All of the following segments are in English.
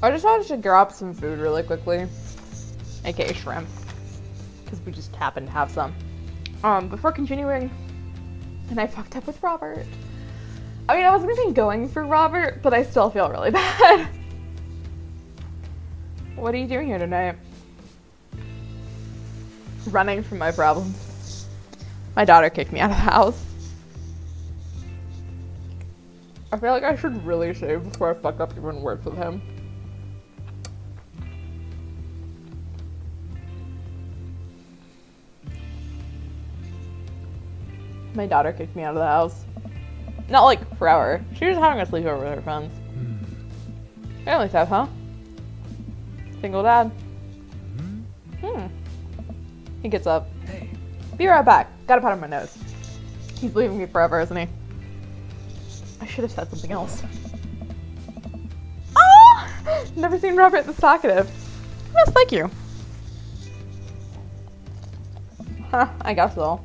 I just thought I should grab some food really quickly, aka shrimp, because we just happen to have some. Before continuing, and I fucked up with Robert. I mean, I wasn't even going for Robert, but I still feel really bad. What are you doing here tonight? Running from my problems. My daughter kicked me out of the house. I feel like I should really shave before I fuck up even worse with him. My daughter kicked me out of the house. Not like forever. She was having a sleepover with her friends. Family stuff, huh? Single dad. He gets up. Hey. Be right back. Gotta pat on my nose. He's leaving me forever, isn't he? I should have said something else. Oh! Never seen Robert this talkative. Yes, thank you. Huh, I guess so.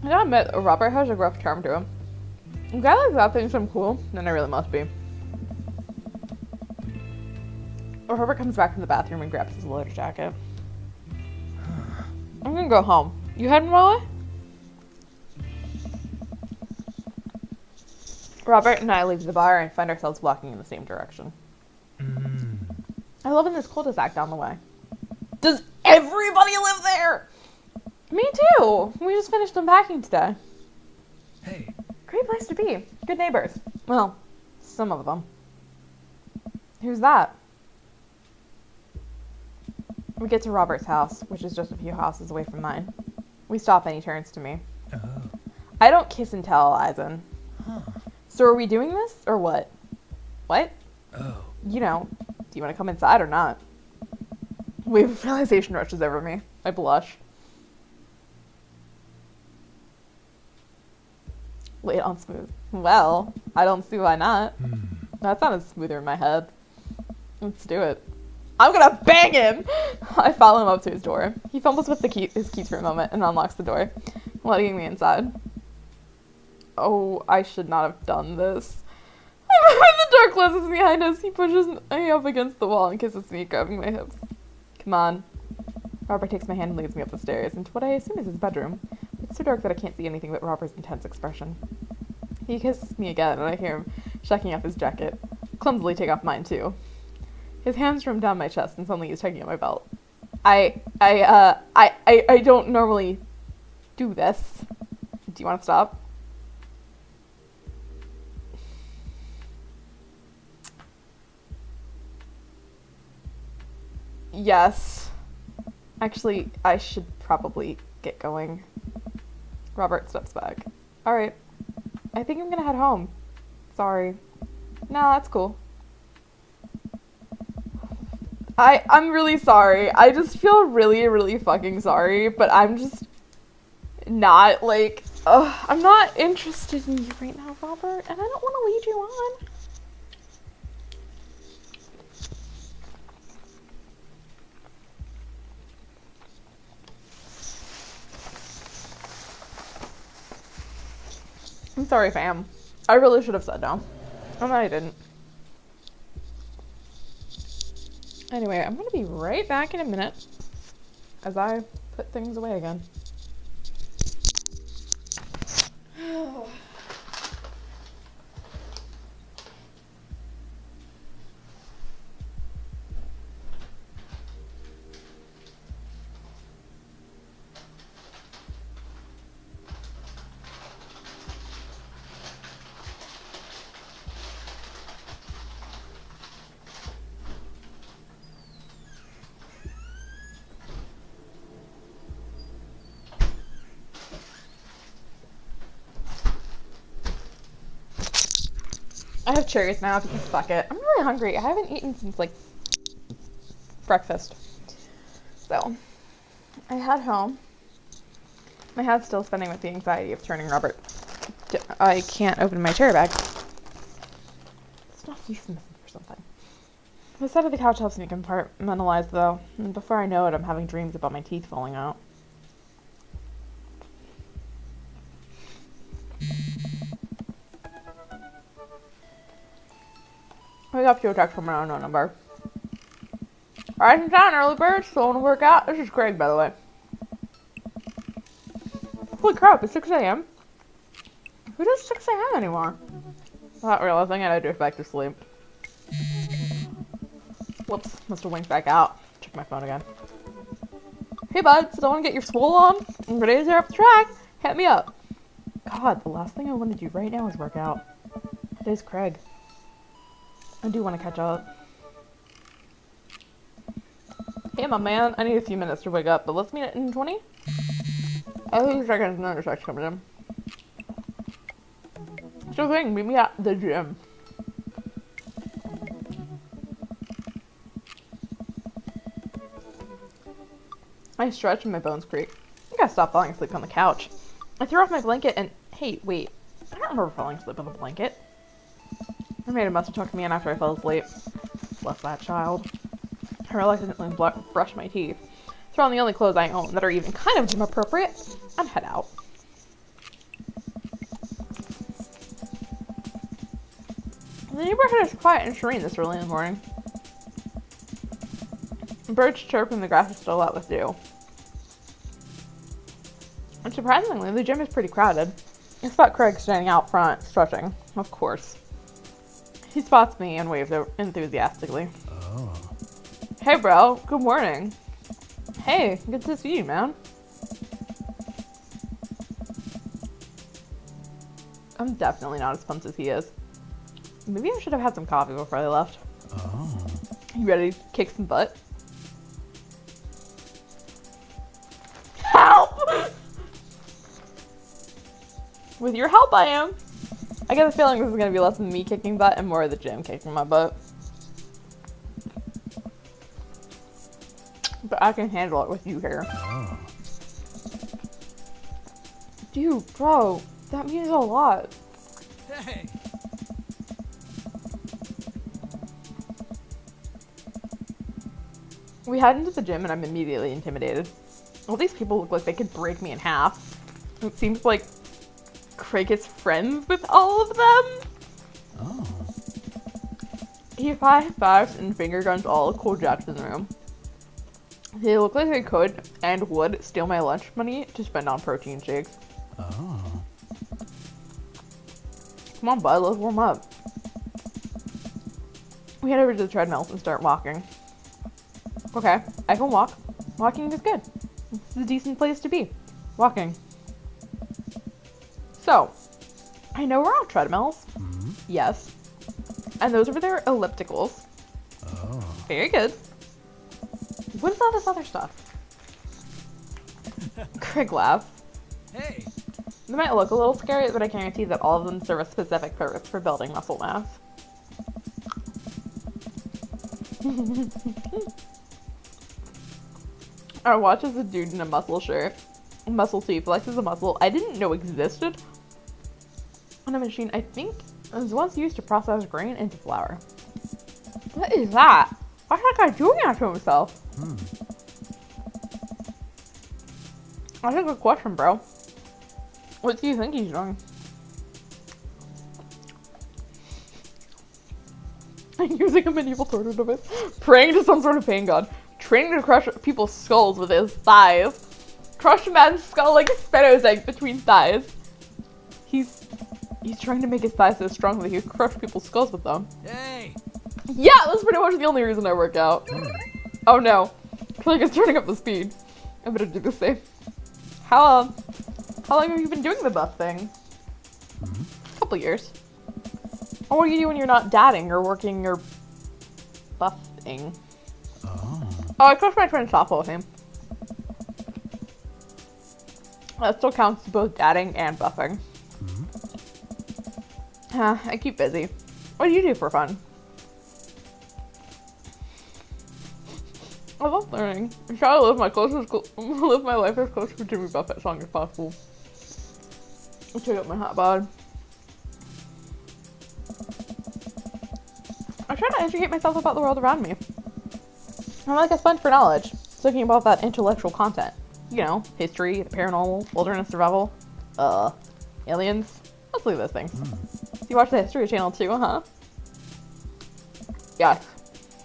I gotta admit, Robert has a rough charm to him. A guy like that thinks I'm cool, then I really must be. Or Robert comes back from the bathroom and grabs his leather jacket. I'm gonna go home. You heading my way? Robert and I leave the bar and find ourselves walking in the same direction. I live in this cul-de-sac down the way. Does everybody live there? Me too. We just finished unpacking today. Hey. Great place to be. Good neighbors. Well, some of them. Who's that? We get to Robert's house, which is just a few houses away from mine. We stop and he turns to me. Oh. I don't kiss and tell, Eisen. Huh. So are we doing this, or what? What? Oh. You know, do you want to come inside or not? Wave of realization rushes over me. I blush. Lay it on smooth. Well, I don't see why not. That sounded smoother in my head. Let's do it. I'm gonna bang him! I follow him up to his door. He fumbles with his keys for a moment and unlocks the door, letting me inside. Oh, I should not have done this. When the door closes behind us, he pushes me up against the wall and kisses me, grabbing my hips. Come on. Robert takes my hand and leads me up the stairs into what I assume is his bedroom. It's so dark that I can't see anything but Robert's intense expression. He kisses me again, and I hear him checking off his jacket. Clumsily take off mine, too. His hands run down my chest, and suddenly he's tugging at my belt. I don't normally do this. Do you want to stop? Yes. Actually, I should probably get going. Robert steps back. Alright. I think I'm gonna head home. Sorry. Nah, that's cool. I'm really sorry. I just feel really, really fucking sorry, but I'm just not, like, I'm not interested in you right now, Robert, and I don't want to lead you on. I'm sorry, fam. I really should have said no. And I didn't. Anyway, I'm gonna be right back in a minute as I put things away again. I have cherries now because fuck it. I'm really hungry. I haven't eaten since like breakfast. So I head home. My head's still spinning with the anxiety of turning Robert. I can't open my cherry bag. It's not missing for something. The side of the couch helps me compartmentalize though, and before I know it, I'm having dreams about my teeth falling out. I got you a text from an unknown number. Rising down, early bird. Still want to work out? This is Craig, by the way. Holy crap, it's 6 a.m. Who does 6 a.m. anymore? Not realizing I had to go back to sleep. Whoops, must have winked back out. Check my phone again. Hey bud, still want to get your swole on? I'm ready to tear up the track. Hit me up. God, the last thing I want to do right now is work out. Today's Craig. I do want to catch up. Hey my man, I need a few minutes to wake up, but let's meet at in 20? I think seconds another text coming in. Sure thing, meet me at the gym. I stretch and my bones creak. I gotta stop falling asleep on the couch. I threw off my blanket and... Hey, wait. I don't remember falling asleep on the blanket. My maid must have tucked me in after I fell asleep. Bless that child. I reluctantly brush my teeth. Throw on the only clothes I own that are even kind of gym appropriate, and head out. The neighborhood is quiet and serene this early in the morning. Birds chirp and the grass is still wet with dew. And surprisingly, the gym is pretty crowded. I spot Craig standing out front, stretching. Of course. He spots me and waves enthusiastically. Oh. Hey bro, good morning. Hey, good to see you, man. I'm definitely not as pumped as he is. Maybe I should have had some coffee before I left. Oh. You ready to kick some butt? Help! With your help, I am. I get the feeling this is going to be less than me kicking butt and more of the gym kicking my butt. But I can handle it with you here. Oh. Dude, bro, that means a lot. Hey. We head into the gym and I'm immediately intimidated. All these people look like they could break me in half. It seems like Craig is friends with all of them. Oh. He high-fives and finger guns all cool jacks in the room. They look like they could and would steal my lunch money to spend on protein shakes. Oh. Come on, bud, let's warm up. We head over to the treadmills and start walking. Okay, I can walk. Walking is good. It's a decent place to be. Walking. So, I know we're on treadmills. Mm-hmm. Yes. And those over there are ellipticals. Oh. Very good. What is all this other stuff? Craig laughs. Hey. They might look a little scary, but I guarantee that all of them serve a specific purpose for building muscle mass. I watch as a dude in a muscle shirt, muscle tee, flexes a muscle I didn't know existed on a machine I think was once used to process grain into flour. What is that? Why's that guy doing that to himself? That's a good question, bro. What do you think he's doing? Using a medieval torture device, praying to some sort of pain god, training to crush people's skulls with his thighs. Crush a man's skull like a Spero's egg between thighs. He's trying to make his thighs so strong that he can crush people's skulls with them. Hey. Yeah, that's pretty much the only reason I work out. Oh no, Craig is turning up the speed. I better do the same. How long have you been doing the buff thing? A couple years. And what do you do when you're not dadding or working or buffing? Oh. Oh, I coached my friend softball team. That still counts as both dadding and buffing. I keep busy. What do you do for fun? I love learning. I try to live my life as close to Jimmy Buffett song as possible. I check out my hot bod. I try to educate myself about the world around me. I'm like a sponge for knowledge, thinking about that intellectual content. You know, history, the paranormal, wilderness survival, aliens. Let's leave those things. You watch the History Channel too, huh? Yes.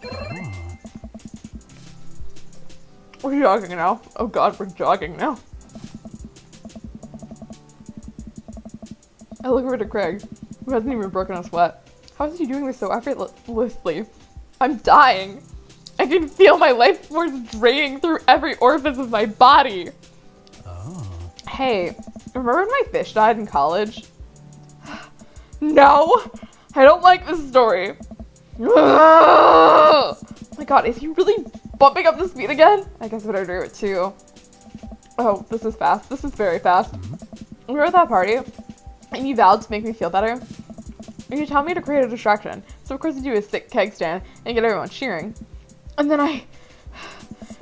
Oh. We're jogging now. Oh god, we're jogging now. I look over to Craig, who hasn't even broken a sweat. How is he doing this so effortlessly? I'm dying. I can feel my life force draining through every orifice of my body. Oh. Hey, remember when my fish died in college? No! I don't like this story. Oh my god, is he really bumping up the speed again? I guess I better do it too. Oh, this is fast. This is very fast. We were at that party, and you vowed to make me feel better. And you told me to create a distraction. So of course you do a sick keg stand and get everyone cheering. And then I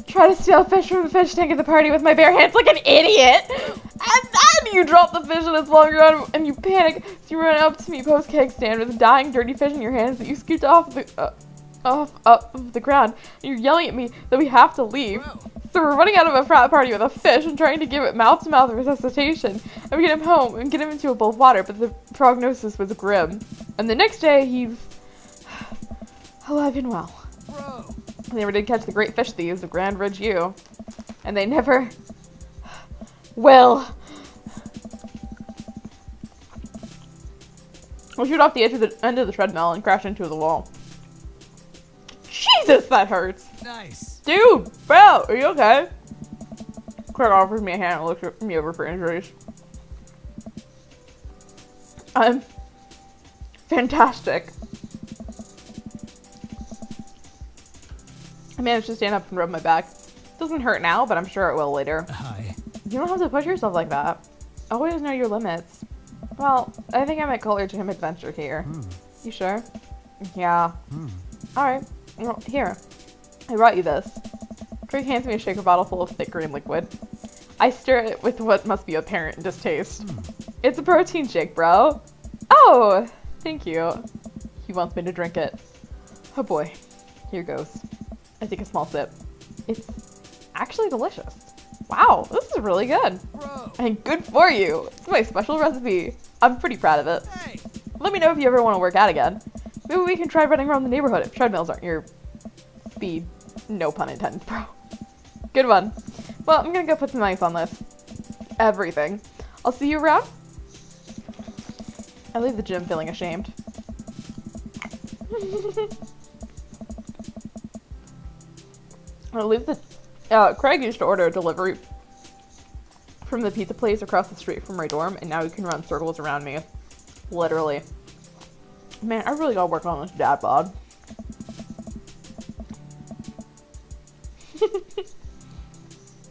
try to steal fish from the fish tank at the party with my bare hands like an idiot. And then you drop the fish and it's falling around and you panic. So you run up to me post keg stand with a dying dirty fish in your hands that you scooped off the ground. And you're yelling at me that we have to leave. Whoa. So we're running out of a frat party with a fish and trying to give it mouth-to-mouth resuscitation. And we get him home and get him into a bowl of water, but the prognosis was grim. And the next day, he's alive and well. Bro. They never did catch the great fish thieves of Grand Ridge U. And they never will. We shoot off the edge of the end of the treadmill and crash into the wall. Jesus, that hurts. Nice. Dude, bro, are you okay? Craig offers me a hand and looks at me over for injuries. I'm fantastic. I managed to stand up and rub my back. Doesn't hurt now, but I'm sure it will later. Hi. You don't have to push yourself like that. Always know your limits. Well, I think I might call your gym adventure here. You sure? Yeah. Alright. Well, here. I brought you this. Craig hands me a shaker bottle full of thick green liquid. I stir it with what must be apparent distaste. It's a protein shake, bro. Oh, thank you. He wants me to drink it. Oh boy. Here goes. I take a small sip. It's actually delicious. Wow, this is really good. Bro. And good for you. It's my special recipe. I'm pretty proud of it. Hey. Let me know if you ever want to work out again. Maybe we can try running around the neighborhood if treadmills aren't your speed. No pun intended, bro. Good one. Well, I'm gonna go put some ice on this. Everything. I'll see you around. I leave the gym feeling ashamed. I leave the... Craig used to order a delivery from the pizza place across the street from my dorm, and now he can run circles around me. Literally. Man, I really gotta work on this dad bod.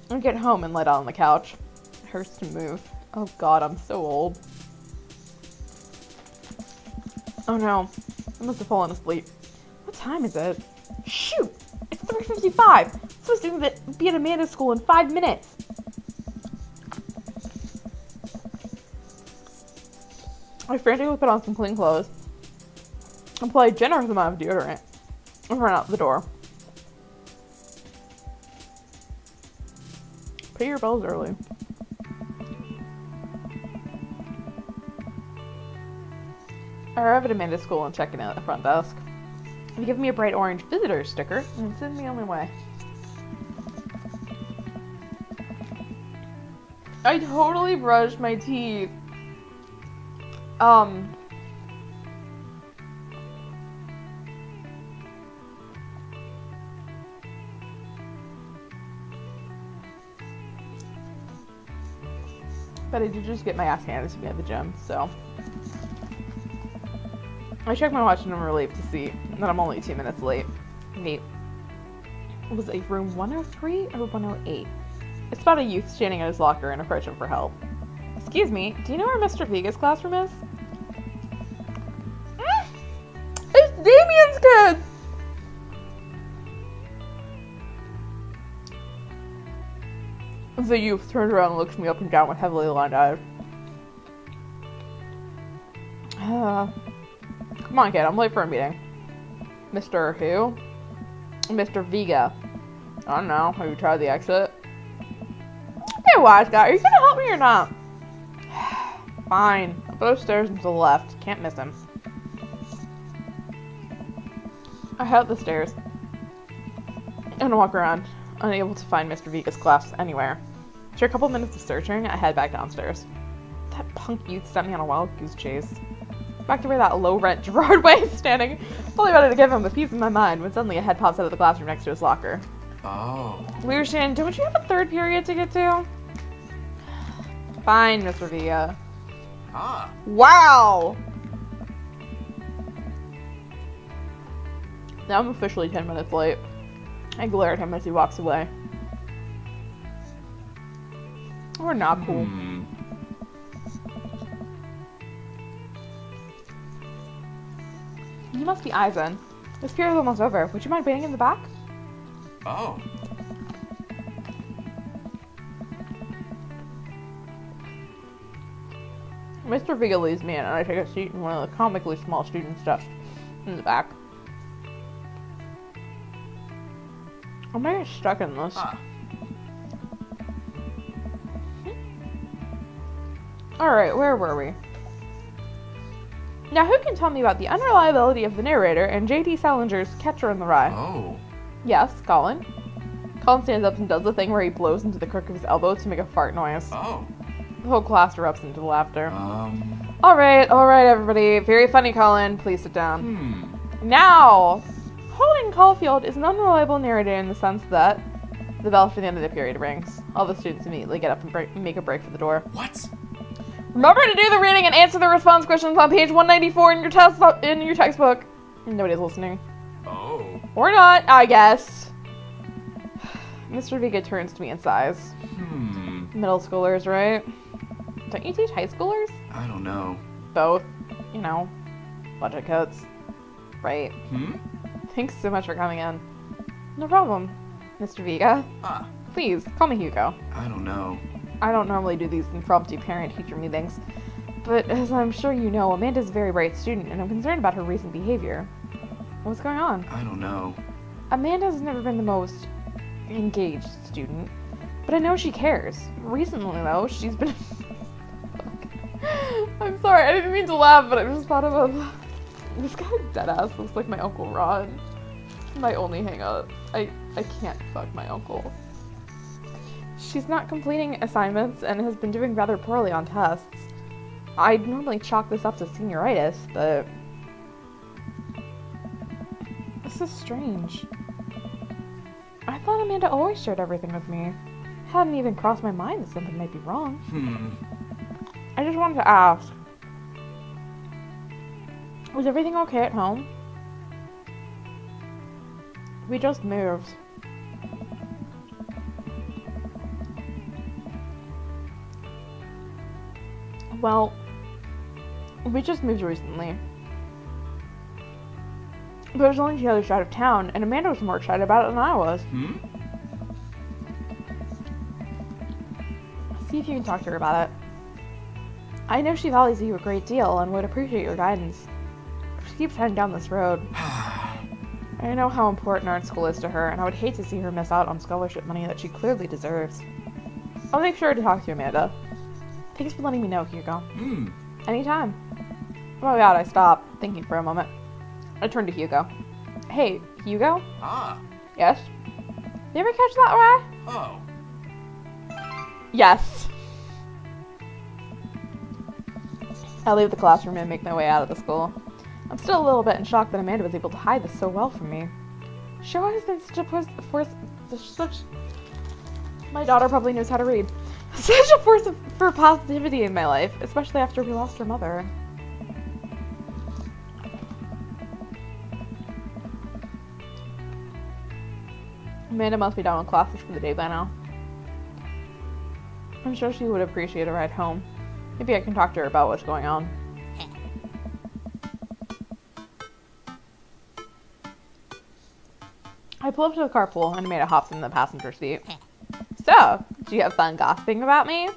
I get home and lie down on the couch. It hurts to move. Oh god, I'm so old. Oh no, I must have fallen asleep. What time is it? Shoot! It's 3:55! I'm supposed to be at Amanda's school in 5 minutes! I frantically put on some clean clothes, apply a generous amount of deodorant, and run out the door. Pay your bills early. I arrive at Amanda's school and check in at the front desk. They give me a bright orange visitor sticker and send me on my way. I totally brushed my teeth. But I did just get my ass handed to me at the gym, so. I checked my watch and I'm relieved to see that I'm only 2 minutes late. Neat. Was it room 103 or 108? It's about a youth standing at his locker and approaching for help. Excuse me, do you know where Mr. Vega's classroom is? It's Damien's kid! The youth turns around and looks me up and down with heavily lined eyes. Come on, kid, I'm late for a meeting. Mr. who? Mr. Vega. I don't know, have you tried the exit? Hey, wise guy, are you gonna help me or not? Fine, I'll go upstairs and to the left. Can't miss him. I head up the stairs and walk around, unable to find Mr. Viga's class anywhere. After a couple minutes of searching, I head back downstairs. That punk youth sent me on a wild goose chase. Back to where that low-rent Gerard Way is standing, fully ready to give him a piece of my mind, when suddenly a head pops out of the classroom next to his locker. Oh. Lucian, don't you have a third period to get to? Fine, Mr. Viga. Ah. Wow! Now I'm officially 10 minutes late. I glare at him as he walks away. We're not cool. You must be Eisen. This period's almost over. Would you mind waiting in the back? Oh. Mr. Viga leads me in, and I take a seat in one of the comically small students' desks in the back. I'm gonna get stuck in this. Ah. Alright, where were we? Now, who can tell me about the unreliability of the narrator and J.D. Salinger's Catcher in the Rye? Oh. Yes, Colin. Colin stands up and does the thing where he blows into the crook of his elbow to make a fart noise. Oh. The whole class erupts into laughter. Um. Alright, everybody. Very funny, Colin. Please sit down. Now, Holden Caulfield is an unreliable narrator in the sense that the bell for the end of the period rings. All the students immediately get up and make a break for the door. What? Remember to do the reading and answer the response questions on page 194 in your textbook. Nobody's listening. Oh. Or not, I guess. Mr. Viga turns to me and sighs. Middle schoolers, right? Don't you teach high schoolers? I don't know. Both. You know, budget cuts. Right. Thanks so much for coming in. No problem, Mr. Viga. Ah. Please, call me Hugo. I don't know. I don't normally do these impromptu parent-teacher meetings, but as I'm sure you know, Amanda's a very bright student, and I'm concerned about her recent behavior. What's going on? I don't know. Amanda's never been the most engaged student, but I know she cares. Recently, though, she's been... I'm sorry, I didn't mean to laugh, but I just thought of this guy deadass looks like my Uncle Ron. It's my only hang-up. I can't fuck my uncle. She's not completing assignments and has been doing rather poorly on tests. I'd normally chalk this up to senioritis, but... This is strange. I thought Amanda always shared everything with me. Hadn't even crossed my mind that something might be wrong. I just wanted to ask. Was everything okay at home? We just moved. Well, we just moved recently. But it was only the other side of town, and Amanda was more excited about it than I was. See if you can talk to her about it. I know she values you a great deal and would appreciate your guidance. She keeps heading down this road. I know how important art school is to her, and I would hate to see her miss out on scholarship money that she clearly deserves. I'll make sure to talk to Amanda. Thanks for letting me know, Hugo. Anytime. Oh my god, I stopped, thinking for a moment. I turned to Hugo. Hey, Hugo? Ah. Yes? You ever catch that rat? Oh. Yes. I leave the classroom and make my way out of the school. I'm still a little bit in shock that Amanda was able to hide this so well from me. She always been such a force... My daughter probably knows how to read. Such a force for positivity in my life, especially after we lost her mother. Amanda must be done with classes for the day by now. I'm sure she would appreciate a ride home. Maybe I can talk to her about what's going on. I pull up to the carpool and Amanda hops in the passenger seat. So, do you have fun gossiping about me?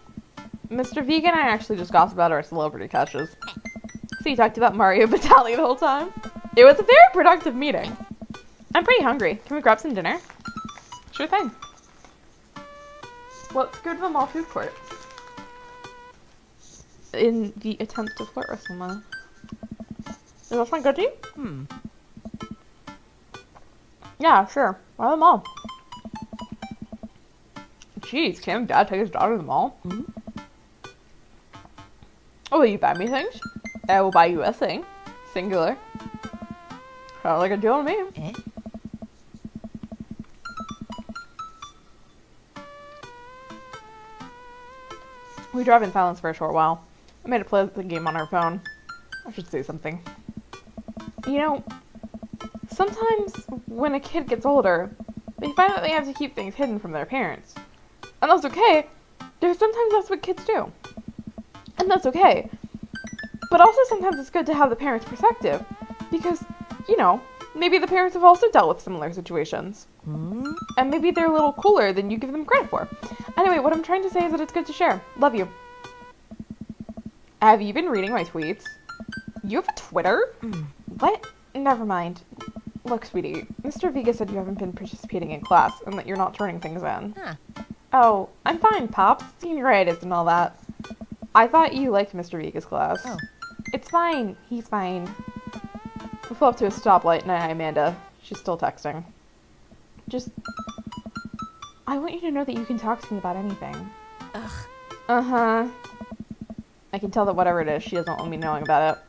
Mr. Viga and I actually just gossiped about our celebrity crushes. So you talked about Mario Batali the whole time? It was a very productive meeting. I'm pretty hungry. Can we grab some dinner? Sure thing. Let's go to the mall food court. In the attempt to flirt with someone. Does that sound good to you? Yeah, sure. Why the mall? Jeez, can't Dad take his daughter to the mall? Hmm? Oh, will you buy me things? I will buy you a thing. Singular. Sounds like a deal to me. Eh? We drive in silence for a short while. I made her play the game on her phone. I should say something. You know, sometimes when a kid gets older, they find that they have to keep things hidden from their parents. And that's okay. There's sometimes that's what kids do. And that's okay. But also sometimes it's good to have the parents' perspective. Because, you know, maybe the parents have also dealt with similar situations. Hmm? And maybe they're a little cooler than you give them credit for. Anyway, what I'm trying to say is that it's good to share. Love you. Have you been reading my tweets? You have a Twitter? What? Never mind. Look, sweetie, Mr. Vega said you haven't been participating in class and that you're not turning things in. Huh. Oh, I'm fine, Pops. Senioritis and all that. I thought you liked Mr. Vega's class. Oh. It's fine. He's fine. We pull up to a stoplight and I, Amanda. She's still texting. Just... I want you to know that you can talk to me about anything. Ugh. Uh-huh. I can tell that whatever it is, she doesn't want me knowing about it.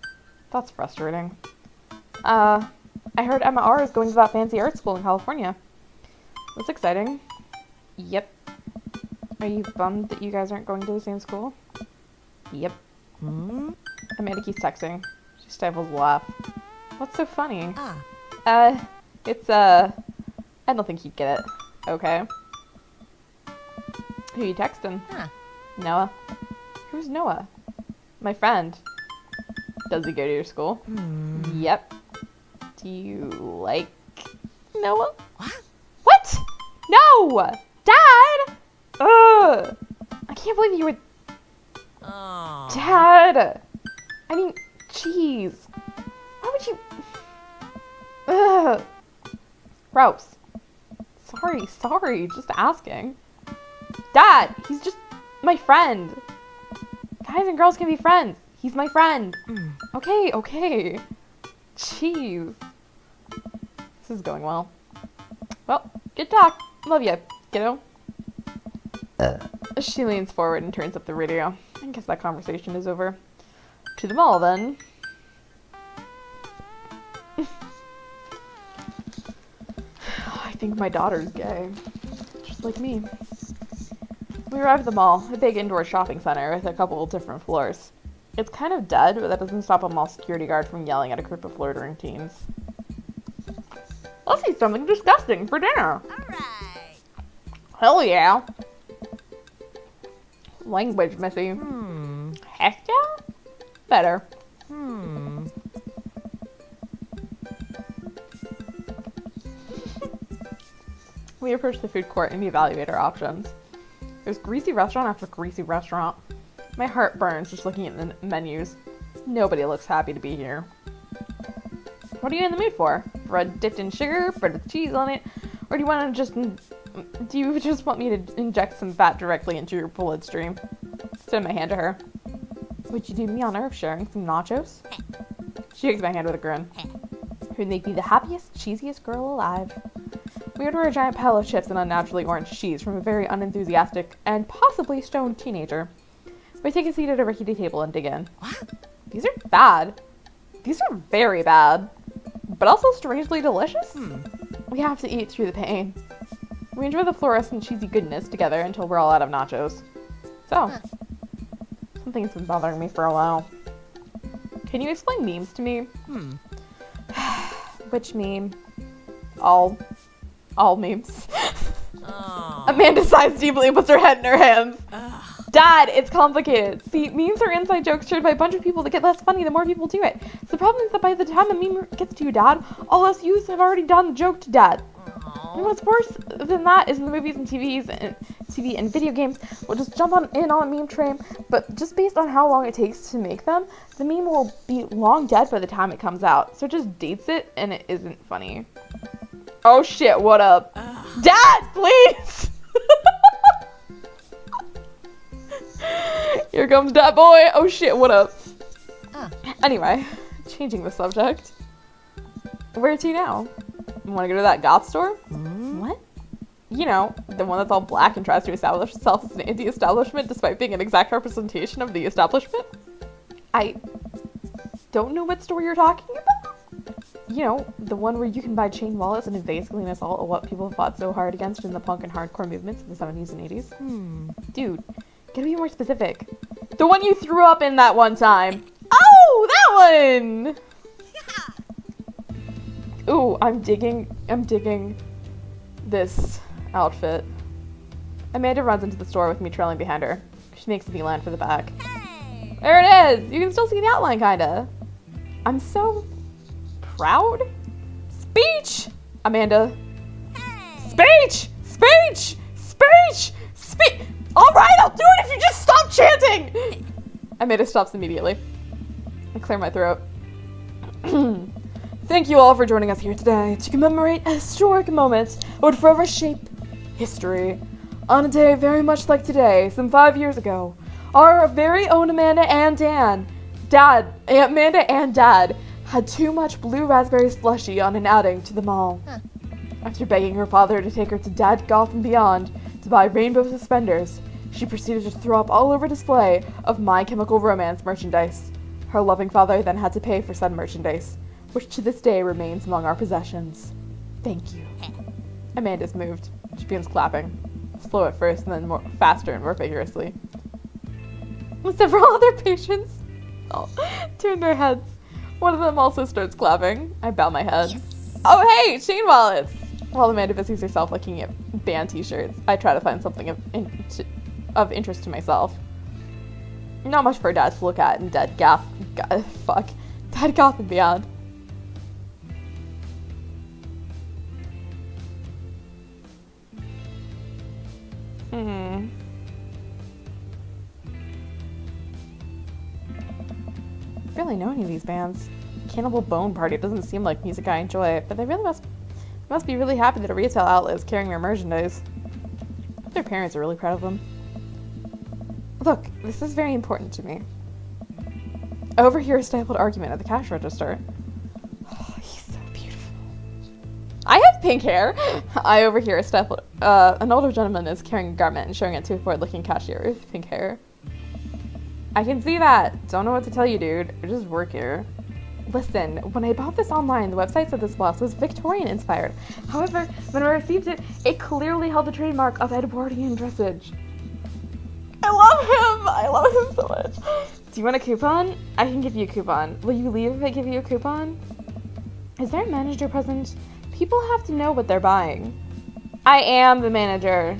That's frustrating. I heard Emma R. is going to that fancy art school in California. That's exciting. Yep. Are you bummed that you guys aren't going to the same school? Yep. Hmm? Amanda keeps texting. She stifles a laugh. What's so funny? Ah. It's, I don't think he'd get it. Okay. Who you texting? Huh. Noah. Who's Noah? My friend. Does he go to your school? Hmm. Yep. Do you like Noah? What? What? No! Dad! Ugh! I can't believe you would... Oh. Dad! I mean, jeez. Why would you... Ugh. Gross. Sorry, just asking. Dad, he's just my friend. Guys and girls can be friends. He's my friend. Mm. Okay. Jeez. This is going well. Well, good talk. Love you, kiddo. She leans forward and turns up the radio. I guess that conversation is over. To the mall, then. I think my daughter's gay. Just like me. We arrive at the mall, a big indoor shopping center with a couple of different floors. It's kind of dead, but that doesn't stop a mall security guard from yelling at a group of loitering teens. Let's eat something disgusting for dinner. Alright. Hell yeah. Language, Missy. Heck yeah? Better. We approach the food court and evaluate our options. There's greasy restaurant after greasy restaurant. My heart burns just looking at the menus. Nobody looks happy to be here. What are you in the mood for? Bread dipped in sugar, bread with cheese on it? Or do you just want me to inject some fat directly into your bloodstream? Extend my hand to her. Would you do me honor of sharing some nachos? She shakes my hand with a grin. Who'd make me the happiest, cheesiest girl alive? We order a giant pile of chips and unnaturally orange cheese from a very unenthusiastic and possibly stoned teenager. We take a seat at a rickety table and dig in. These are bad. These are very bad. But also strangely delicious? We have to eat through the pain. We enjoy the fluorescent cheesy goodness together until we're all out of nachos. So, something's been bothering me for a while. Can you explain memes to me? Which meme? All memes. Amanda sighs deeply and puts her head in her hands. Dad, it's complicated. See, memes are inside jokes shared by a bunch of people that get less funny the more people do it. So the problem is that by the time a meme gets to you, Dad, all us youths have already done the joke to Dad. And what's worse than that is in the movies and TV and video games, we'll just jump in on a meme train, but just based on how long it takes to make them, the meme will be long dead by the time it comes out. So it just dates it, and it isn't funny. Oh shit, what up? Dad, please! Here comes that boy. Oh shit, what up? Anyway, changing the subject. Where to now? Want to go to that goth store? What? You know, the one that's all black and tries to establish itself as an anti-establishment despite being an exact representation of the establishment? I don't know what store you're talking about. You know, the one where you can buy chain wallets and is basically an assault of what people fought so hard against in the punk and hardcore movements of the 70s and 80s. Dude, gotta be more specific. The one you threw up in that one time. Oh, that one! Ooh, I'm digging this outfit. Amanda runs into the store with me trailing behind her. She makes a beeline for the back. Hey. There it is! You can still see the outline, kinda. I'm so proud? Speech! Amanda. Hey. Speech! Speech! Speech! Speech! Alright, I'll do it if you just stop chanting! Amanda stops immediately. I clear my throat. Thank you all for joining us here today to commemorate a historic moment that would forever shape history. On a day very much like today, some 5 years ago, our very own Amanda and Amanda and Dad had too much blue raspberry slushy on an outing to the mall. After begging her father to take her to Dad Goth and Beyond to buy rainbow suspenders, she proceeded to throw up all over display of My Chemical Romance merchandise. Her loving father then had to pay for said merchandise, which to this day remains among our possessions. Thank you. Amanda's moved. She begins clapping. Slow at first, and then more faster and more vigorously. Several other patients turn their heads. One of them also starts clapping. I bow my head. Yes. Oh hey, chain wallets! While Amanda busies herself looking at band t-shirts, I try to find something of interest to myself. Not much for Dad to look at in Dead Goth and Beyond. Barely know any of these bands. Cannibal Bone Party doesn't seem like music I enjoy, but they really must be really happy that a retail outlet is carrying their merchandise. Their parents are really proud of them. Look, this is very important to me. I overhear a stifled argument at the cash register. Oh, he's so beautiful. I have pink hair. I overhear a stifled. An older gentleman is carrying a garment and showing it to a forward-looking cashier with pink hair. I can see that. Don't know what to tell you, dude. I just work here. Listen, when I bought this online, the website said this blouse was Victorian-inspired. However, when I received it, it clearly held the trademark of Edwardian dressage. I love him! I love him so much. Do you want a coupon? I can give you a coupon. Will you leave if I give you a coupon? Is there a manager present? People have to know what they're buying. I am the manager.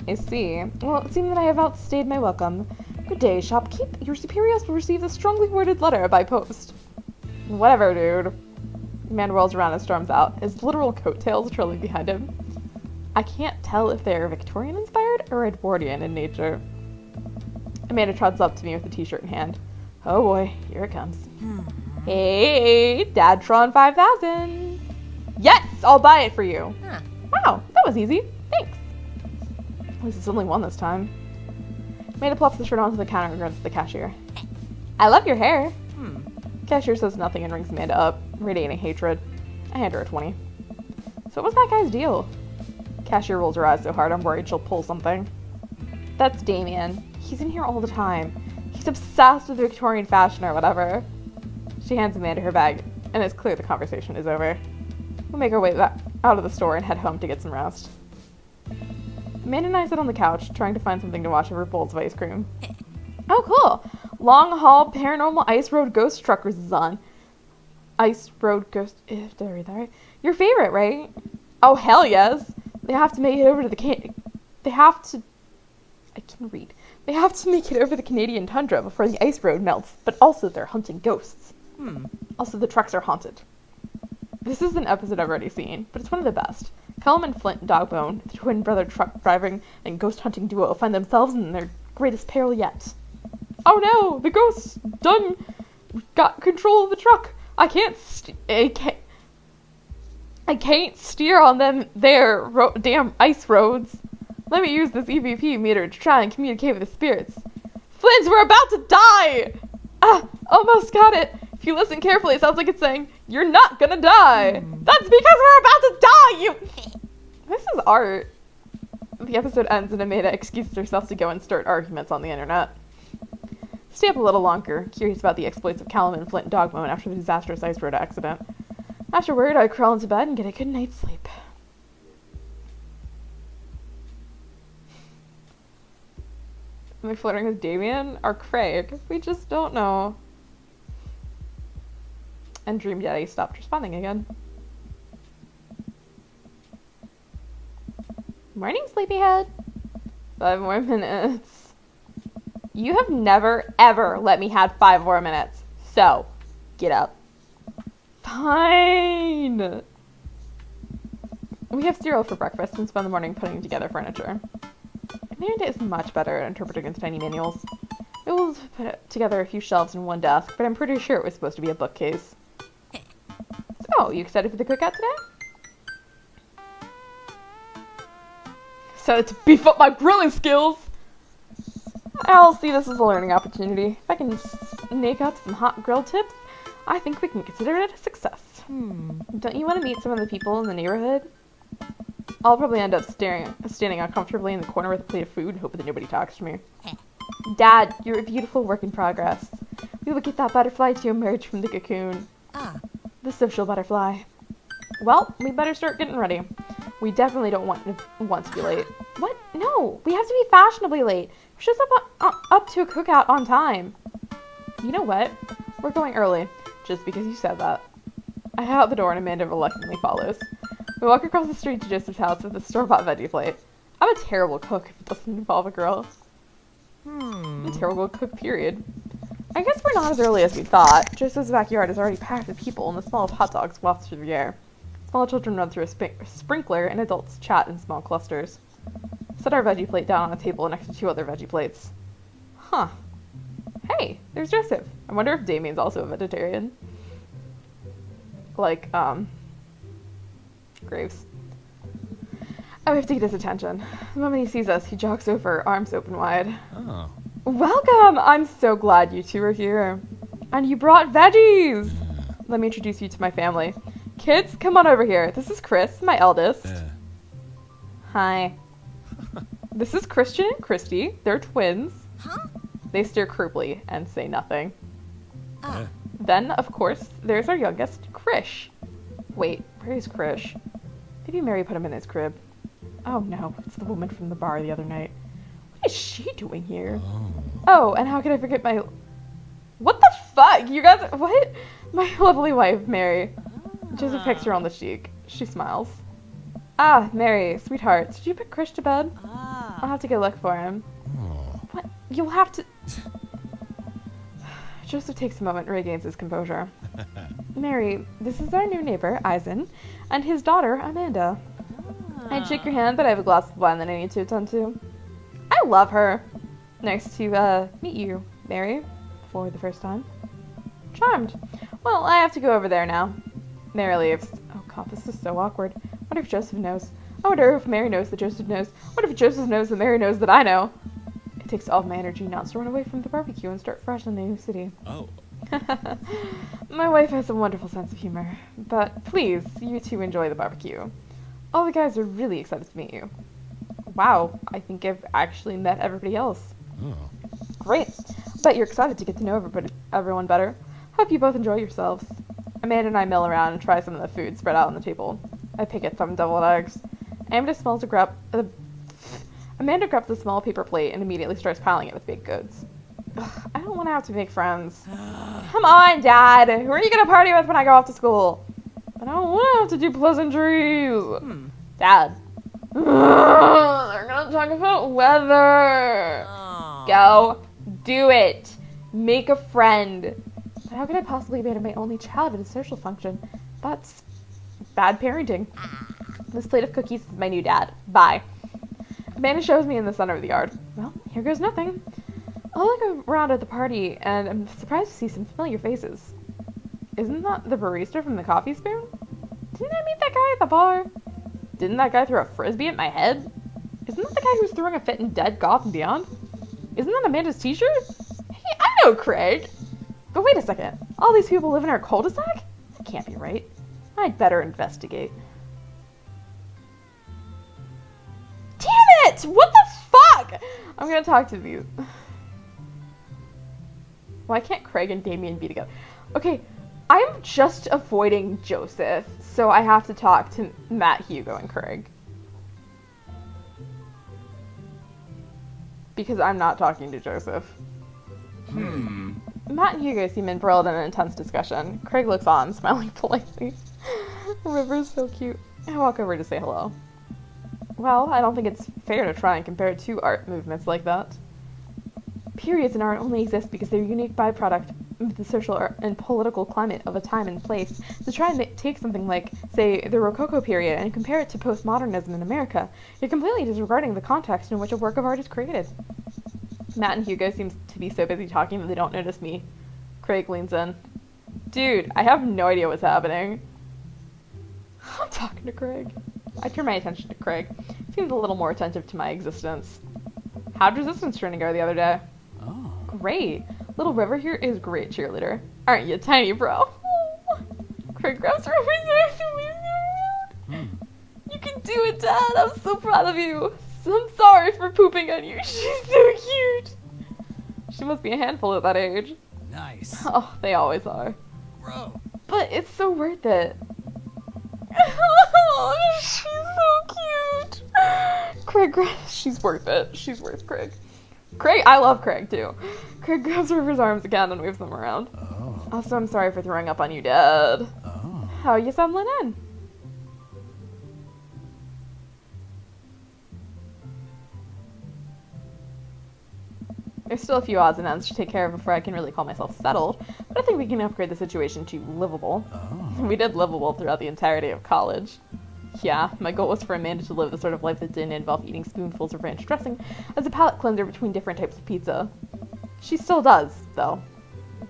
I see. Well, it seems that I have outstayed my welcome. Good day, shopkeep. Your superiors will receive this strongly worded letter by post. Whatever, dude. The man rolls around and storms out, his literal coattails trailing behind him. I can't tell if they are Victorian-inspired or Edwardian in nature. Amanda trots up to me with a t-shirt in hand. Oh boy, here it comes. Hey, Dadtron 5000. Yes, I'll buy it for you. Huh. Wow, that was easy. Thanks. At least it's only one this time. Amanda plops the shirt onto the counter and grunts at the cashier. I love your hair. Cashier says nothing and rings Amanda up, radiating hatred. I hand her a 20. So what was that guy's deal? Cashier rolls her eyes so hard I'm worried she'll pull something. That's Damien. He's in here all the time. He's obsessed with Victorian fashion or whatever. She hands Amanda her bag, and it's clear the conversation is over. We'll make our way back out of the store and head home to get some rest. Amanda and I sit on the couch, trying to find something to watch over bowls of ice cream. Oh, cool! Long Haul Paranormal Ice Road Ghost Truckers is on. Ice Road Ghost... Did I read that right? Your favorite, right? Oh, hell yes! They have to make it over to the They have to make it over the Canadian tundra before the ice road melts, but also they're hunting ghosts. Also, the trucks are haunted. This is an episode I've already seen, but it's one of the best. Cullum and Flint and Dogbone, the twin brother truck driving and ghost hunting duo, find themselves in their greatest peril yet. Oh no! The ghosts got control of the truck! I can't steer on them damn ice roads. Let me use this EVP meter to try and communicate with the spirits. Flint, we're about to die! Ah, almost got it. If If you listen carefully, it sounds like it's saying, "You're not gonna die." That's because we're about to die, you... This is art. The episode ends and Amanda excuses herself to go and start arguments on the internet. Stay up a little longer, curious about the exploits of Callum and Flint Dogbone after the disastrous ice road accident. Afterward, I crawl into bed and get a good night's sleep. Am I flirting with Damien or Craig? We just don't know. And Dream Daddy stopped responding again. Morning, sleepyhead. 5 more minutes. You have never, ever let me have 5 more minutes. So, get up. Fine. We have cereal for breakfast and spend the morning putting together furniture. Amanda is much better at interpreting the tiny manuals. We will put together a few shelves and one desk, but I'm pretty sure it was supposed to be a bookcase. So, you excited for the cookout today? So to beef up my grilling skills! I'll see this as a learning opportunity. If I can snake up some hot grill tips, I think we can consider it a success. Don't you want to meet some of the people in the neighborhood? I'll probably end up standing uncomfortably in the corner with a plate of food and hoping that nobody talks to me. Dad, you're a beautiful work in progress. We will get that butterfly to emerge from the cocoon. The social butterfly. Well, we better start getting ready. We definitely don't want to be late. What? No, we have to be fashionably late. We're just up to a cookout on time. You know what? We're going early, just because you said that. I head out the door and Amanda reluctantly follows. We walk across the street to Joseph's house with a store-bought veggie plate. I'm a terrible cook if it doesn't involve a grill. I'm a terrible cook, period. I guess we're not as early as we thought. Joseph's backyard is already packed with people and the smell of hot dogs wafts through the air. Small children run through a sprinkler and adults chat in small clusters. Set our veggie plate down on a table next to 2 other veggie plates. Huh. Hey, there's Joseph. I wonder if Damien's also a vegetarian. Like, Graves. Oh, we have to get his attention. The moment he sees us, he jogs over, arms open wide. Oh. Welcome! I'm so glad you 2 are here. And you brought veggies! Let me introduce you to my family. Kids, come on over here. This is Chris, my eldest. Hi. This is Christian and Christy. They're twins. Huh? They stare creepily and say nothing. Oh. Then, of course, there's our youngest, Krish. Wait, where is Krish? Maybe Mary put him in his crib. Oh no, it's the woman from the bar the other night. What is she doing here? Oh, and how could I forget my... What the fuck? You guys... What? My lovely wife, Mary. Joseph picks her on the cheek. She smiles. Ah, Mary, sweetheart, did you put Krish to bed? I'll have to go look for him. What? You'll have to... Joseph takes a moment and regains his composure. Mary, this is our new neighbor, Eisen, and his daughter, Amanda. I'd shake your hand, but I have a glass of wine that I need to attend to. I love her. Nice to, meet you, Mary, for the first time. Charmed. Well, I have to go over there now. Mary leaves. Oh god, this is so awkward. Wonder if Joseph knows. I wonder if Mary knows that Joseph knows. What if Joseph knows that Mary knows that I know? It takes all of my energy not to run away from the barbecue and start fresh in the new city. Oh. My wife has a wonderful sense of humor. But please, you 2 enjoy the barbecue. All the guys are really excited to meet you. Wow, I think I've actually met everybody else. Oh. Great. Bet you're excited to get to know everyone better. Hope you both enjoy yourselves. Amanda and I mill around and try some of the food spread out on the table. I pick at some deviled eggs. Amanda grabs a small paper plate and immediately starts piling it with baked goods. Ugh, I don't want to have to make friends. Come on, Dad! Who are you going to party with when I go off to school? I don't want to have to do pleasantries. Dad. Ugh, they're going to talk about weather. Go. Do it. Make a friend. But how could I possibly be my only child at a social function? That's bad parenting. This plate of cookies is my new dad. Bye. Amanda shows me in the center of the yard. Well, here goes nothing. I'll look around at the party, and I'm surprised to see some familiar faces. Isn't that the barista from the Coffee Spoon? Didn't I meet that guy at the bar? Didn't that guy throw a frisbee at my head? Isn't that the guy who's throwing a fit in Dead Goth and Beyond? Isn't that Amanda's t-shirt? Hey, I know Craig! But wait a second. All these people live in our cul-de-sac? That can't be right. I'd better investigate. Damn it! What the fuck? I'm gonna talk to these. Why can't Craig and Damien be together? Okay, I'm just avoiding Joseph, so I have to talk to Matt, Hugo, and Craig. Because I'm not talking to Joseph. Matt and Hugo seem embroiled in an intense discussion. Craig looks on, smiling politely. River's so cute. I walk over to say hello. Well, I don't think it's fair to try and compare two art movements like that. Periods in art only exist because they're a unique byproduct of the social and political climate of a time and place. To try and take something like, say, the Rococo period and compare it to postmodernism in America, you're completely disregarding the context in which a work of art is created. Matt and Hugo seem to be so busy talking that they don't notice me. Craig leans in. Dude, I have no idea what's happening. I'm talking to Craig. I turn my attention to Craig. He seems a little more attentive to my existence. How'd resistance training go the other day? Oh. Great. Little River here is great cheerleader. Aren't you, tiny bro? Craig grabs River's arms and leaves me around. You can do it, Dad. I'm so proud of you. I'm sorry for pooping on you. She's so cute. She must be a handful at that age. Nice. Oh, they always are. Bro. But it's so worth it. She's so cute. Craig, she's worth it. She's worth Craig. Craig, I love Craig too. Craig grabs River's arms again and waves them around. Oh. Also, I'm sorry for throwing up on you, Dad. Oh. How are you settling in? There's still a few odds and ends to take care of before I can really call myself settled, but I think we can upgrade the situation to livable. Oh. We did livable throughout the entirety of college. Yeah, my goal was for Amanda to live the sort of life that didn't involve eating spoonfuls of ranch dressing as a palate cleanser between different types of pizza. She still does, though.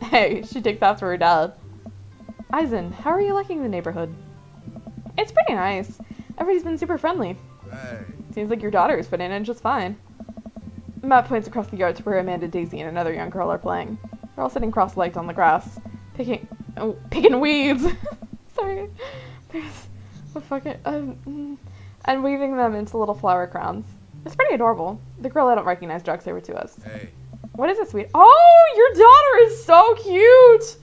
Hey, she takes after her dad. Eisen, how are you liking the neighborhood? It's pretty nice. Everybody's been super friendly. Hey. Seems like your daughter is fitting in just fine. Matt points across the yard to where Amanda, Daisy, and another young girl are playing. They're all sitting cross-legged on the grass, picking weeds. Sorry. There's a fucking and weaving them into little flower crowns. It's pretty adorable. The girl I don't recognize jogs over to us. Hey. What is it, sweet? Oh, your daughter is so cute.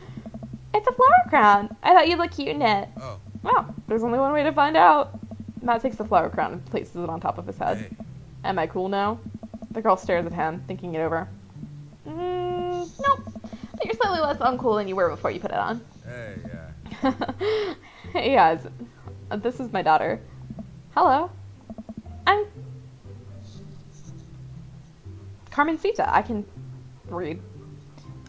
It's a flower crown. I thought you'd look cute in it. Oh. Well, there's only one way to find out. Matt takes the flower crown and places it on top of his head. Hey. Am I cool now? The girl stares at him, thinking it over. Nope. But you're slightly less uncool than you were before you put it on. Hey, yeah. Hey guys, this is my daughter. Hello. I'm Carmencita. I can read.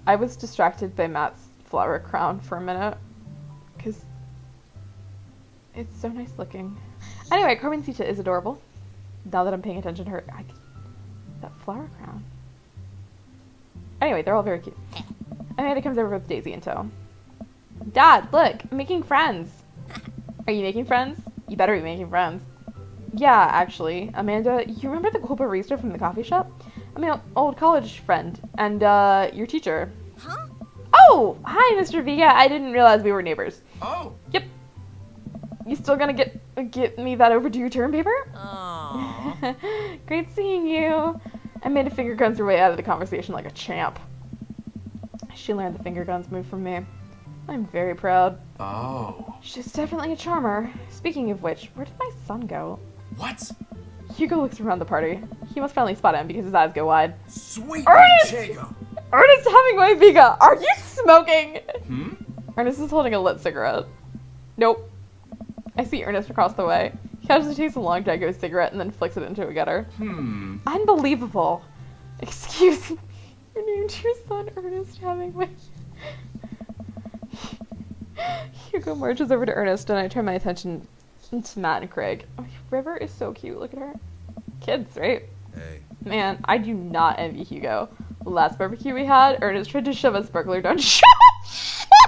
I was distracted by Matt's flower crown for a minute, because it's so nice looking. Anyway, Carmencita is adorable. Now that I'm paying attention to her, that flower crown. Anyway, they're all very cute. Amanda comes over with Daisy in tow. Dad, look, I'm making friends. Are you making friends? You better be making friends. Yeah, actually. Amanda, you remember the cool barista from the coffee shop? I mean, old college friend. And, your teacher. Huh? Oh! Hi, Mr. Vega. I didn't realize we were neighbors. Oh. Yep. You still gonna get me that overdue term paper? Aww. Great seeing you. Amanda finger guns her way out of the conversation like a champ. She learned the finger guns move from me. I'm very proud. Oh. She's definitely a charmer. Speaking of which, where did my son go? What? Hugo looks around the party. He must finally spot him because his eyes go wide. Sweet Ernest! Manchego. Ernest Hemingway Vega, are you smoking? Hmm? Ernest is holding a lit cigarette. Nope. I see Ernest across the way. He casually takes a long drag of his cigarette and then flicks it into a gutter. Unbelievable. Excuse me. You named your son Ernest Hemingway. Hugo marches over to Ernest and I turn my attention to Matt and Craig. Oh, River is so cute. Look at her. Kids, right? Hey. Man, I do not envy Hugo. The last barbecue we had, Ernest tried to shove a sparkler down. Shut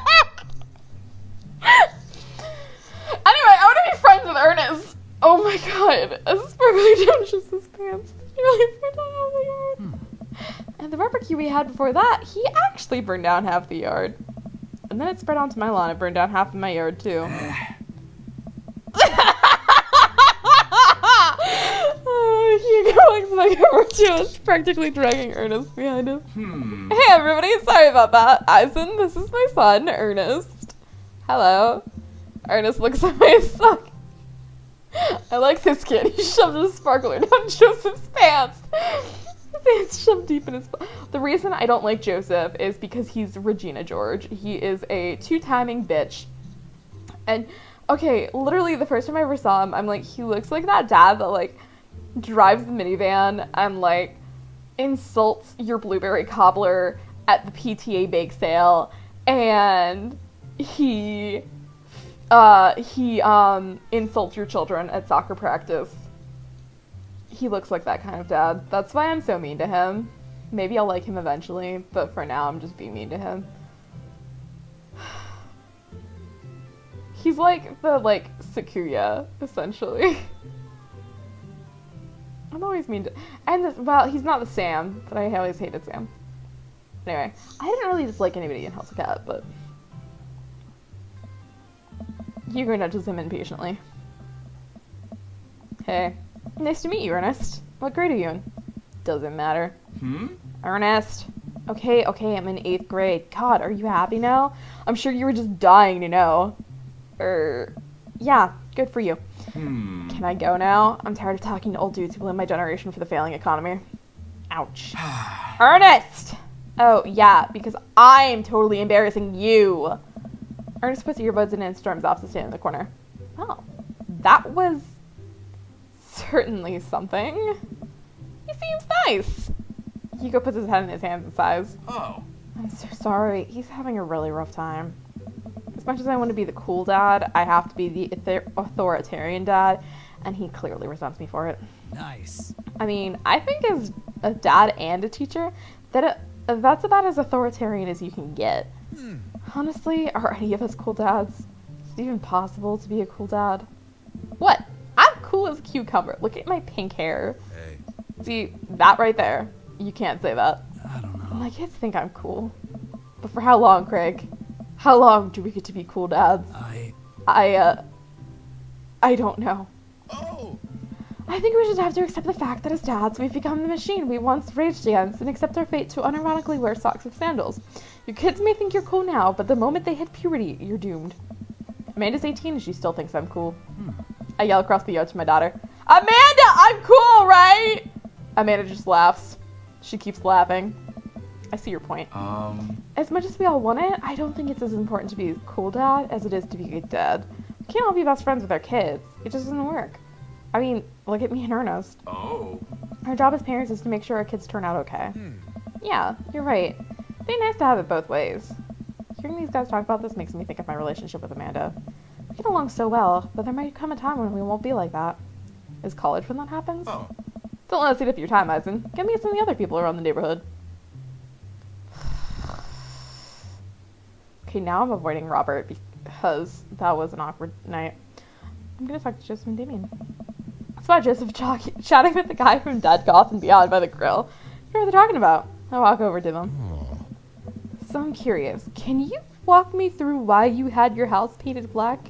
up! Anyway, I want to be friends with Ernest. Oh my god. A sparkler down just his pants. He really burned down half the yard. And the barbecue we had before that, he actually burned down half the yard. And then it spread onto my lawn and burned down half of my yard, too. Hugo looks back over to us, practically dragging Ernest behind him. Hey everybody, sorry about that. Eisen, this is my son, Ernest. Hello. Ernest looks at my son. I like this kid. He shoved a sparkler down Joseph's pants. His hands shoved deep in his... The reason I don't like Joseph is because he's Regina George. He is a two-timing bitch. And, okay, literally the first time I ever saw him, I'm like, he looks like that dad that, like, drives the minivan and, like, insults your blueberry cobbler at the PTA bake sale, and he insults your children at soccer practice. He looks like that kind of dad. That's why I'm so mean to him. Maybe I'll like him eventually, but for now I'm just being mean to him. He's like the, like, Sakuya, essentially. I'm always mean to... And, well, he's not the Sam, but I always hated Sam. Anyway, I didn't really dislike anybody in House of Cat, but... Hugo nudges him impatiently. Hey. Nice to meet you, Ernest. What grade are you in? Doesn't matter. Ernest. Okay, I'm in 8th grade. God, are you happy now? I'm sure you were just dying to know. Yeah, good for you. Can I go now? I'm tired of talking to old dudes who blame my generation for the failing economy. Ouch. Ernest! Oh, yeah, because I'm totally embarrassing you. Ernest puts earbuds in and storms off to stand in the corner. Oh, that was certainly something. He seems nice. Hugo puts his head in his hands and sighs. Oh. I'm so sorry. He's having a really rough time. As much as I want to be the cool dad, I have to be the authoritarian dad, and he clearly resents me for it. Nice. I mean, I think as a dad and a teacher, that's about as authoritarian as you can get. Honestly, are any of us cool dads? Is it even possible to be a cool dad? What? I'm cool as a cucumber. Look at my pink hair. Hey. See, that right there. You can't say that. I don't know. My kids think I'm cool. But for how long, Craig? How long do we get to be cool dads? I don't know. Oh! I think we just have to accept the fact that as dads, we've become the machine we once raged against and accept our fate to unironically wear socks with sandals. Your kids may think you're cool now, but the moment they hit puberty, you're doomed. Amanda's 18 and she still thinks I'm cool. I yell across the yard to my daughter, Amanda, I'm cool, right? Amanda just laughs. She keeps laughing. I see your point. As much as we all want it, I don't think it's as important to be a cool dad as it is to be a good dad. We can't all be best friends with our kids. It just doesn't work. I mean, look at me and Ernest. Oh. Our job as parents is to make sure our kids turn out okay. Yeah, you're right. It'd be nice to have it both ways. Hearing these guys talk about this makes me think of my relationship with Amanda. We get along so well, but there might come a time when we won't be like that. Is college when that happens? Oh. Don't let us eat up your time, Eisen. Get me some of the other people around the neighborhood. Okay, now I'm avoiding Robert because that was an awkward night. I'm gonna talk to Joseph and Damien. It's about Joseph chatting with the guy from Dead Goth and Beyond by the grill. You know what they're talking about. I walk over to them. So I'm curious, can you walk me through why you had your house painted black?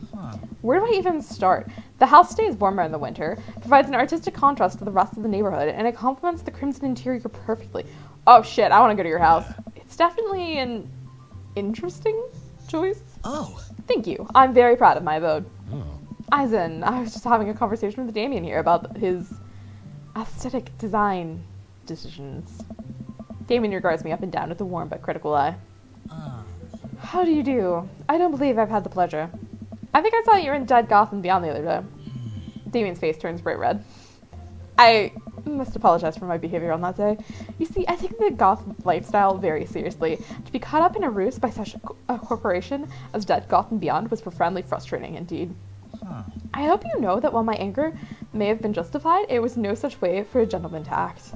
Where do I even start? The house stays warmer in the winter, provides an artistic contrast to the rest of the neighborhood, and it complements the crimson interior perfectly. Oh shit, I want to go to your house. It's definitely an interesting choice. Oh. Thank you. I'm very proud of my abode. Oh. Eisen, I was just having a conversation with Damien here about his aesthetic design decisions. Damien regards me up and down with a warm but critical eye. How do you do? I don't believe I've had the pleasure. I think I saw you in Dead Goth and Beyond the other day. Damien's face turns bright red. I must apologize for my behavior on that day. You see, I take the goth lifestyle very seriously. To be caught up in a ruse by such a corporation as Dead Goth and Beyond was profoundly frustrating indeed. I hope you know that while my anger may have been justified, it was no such way for a gentleman to act.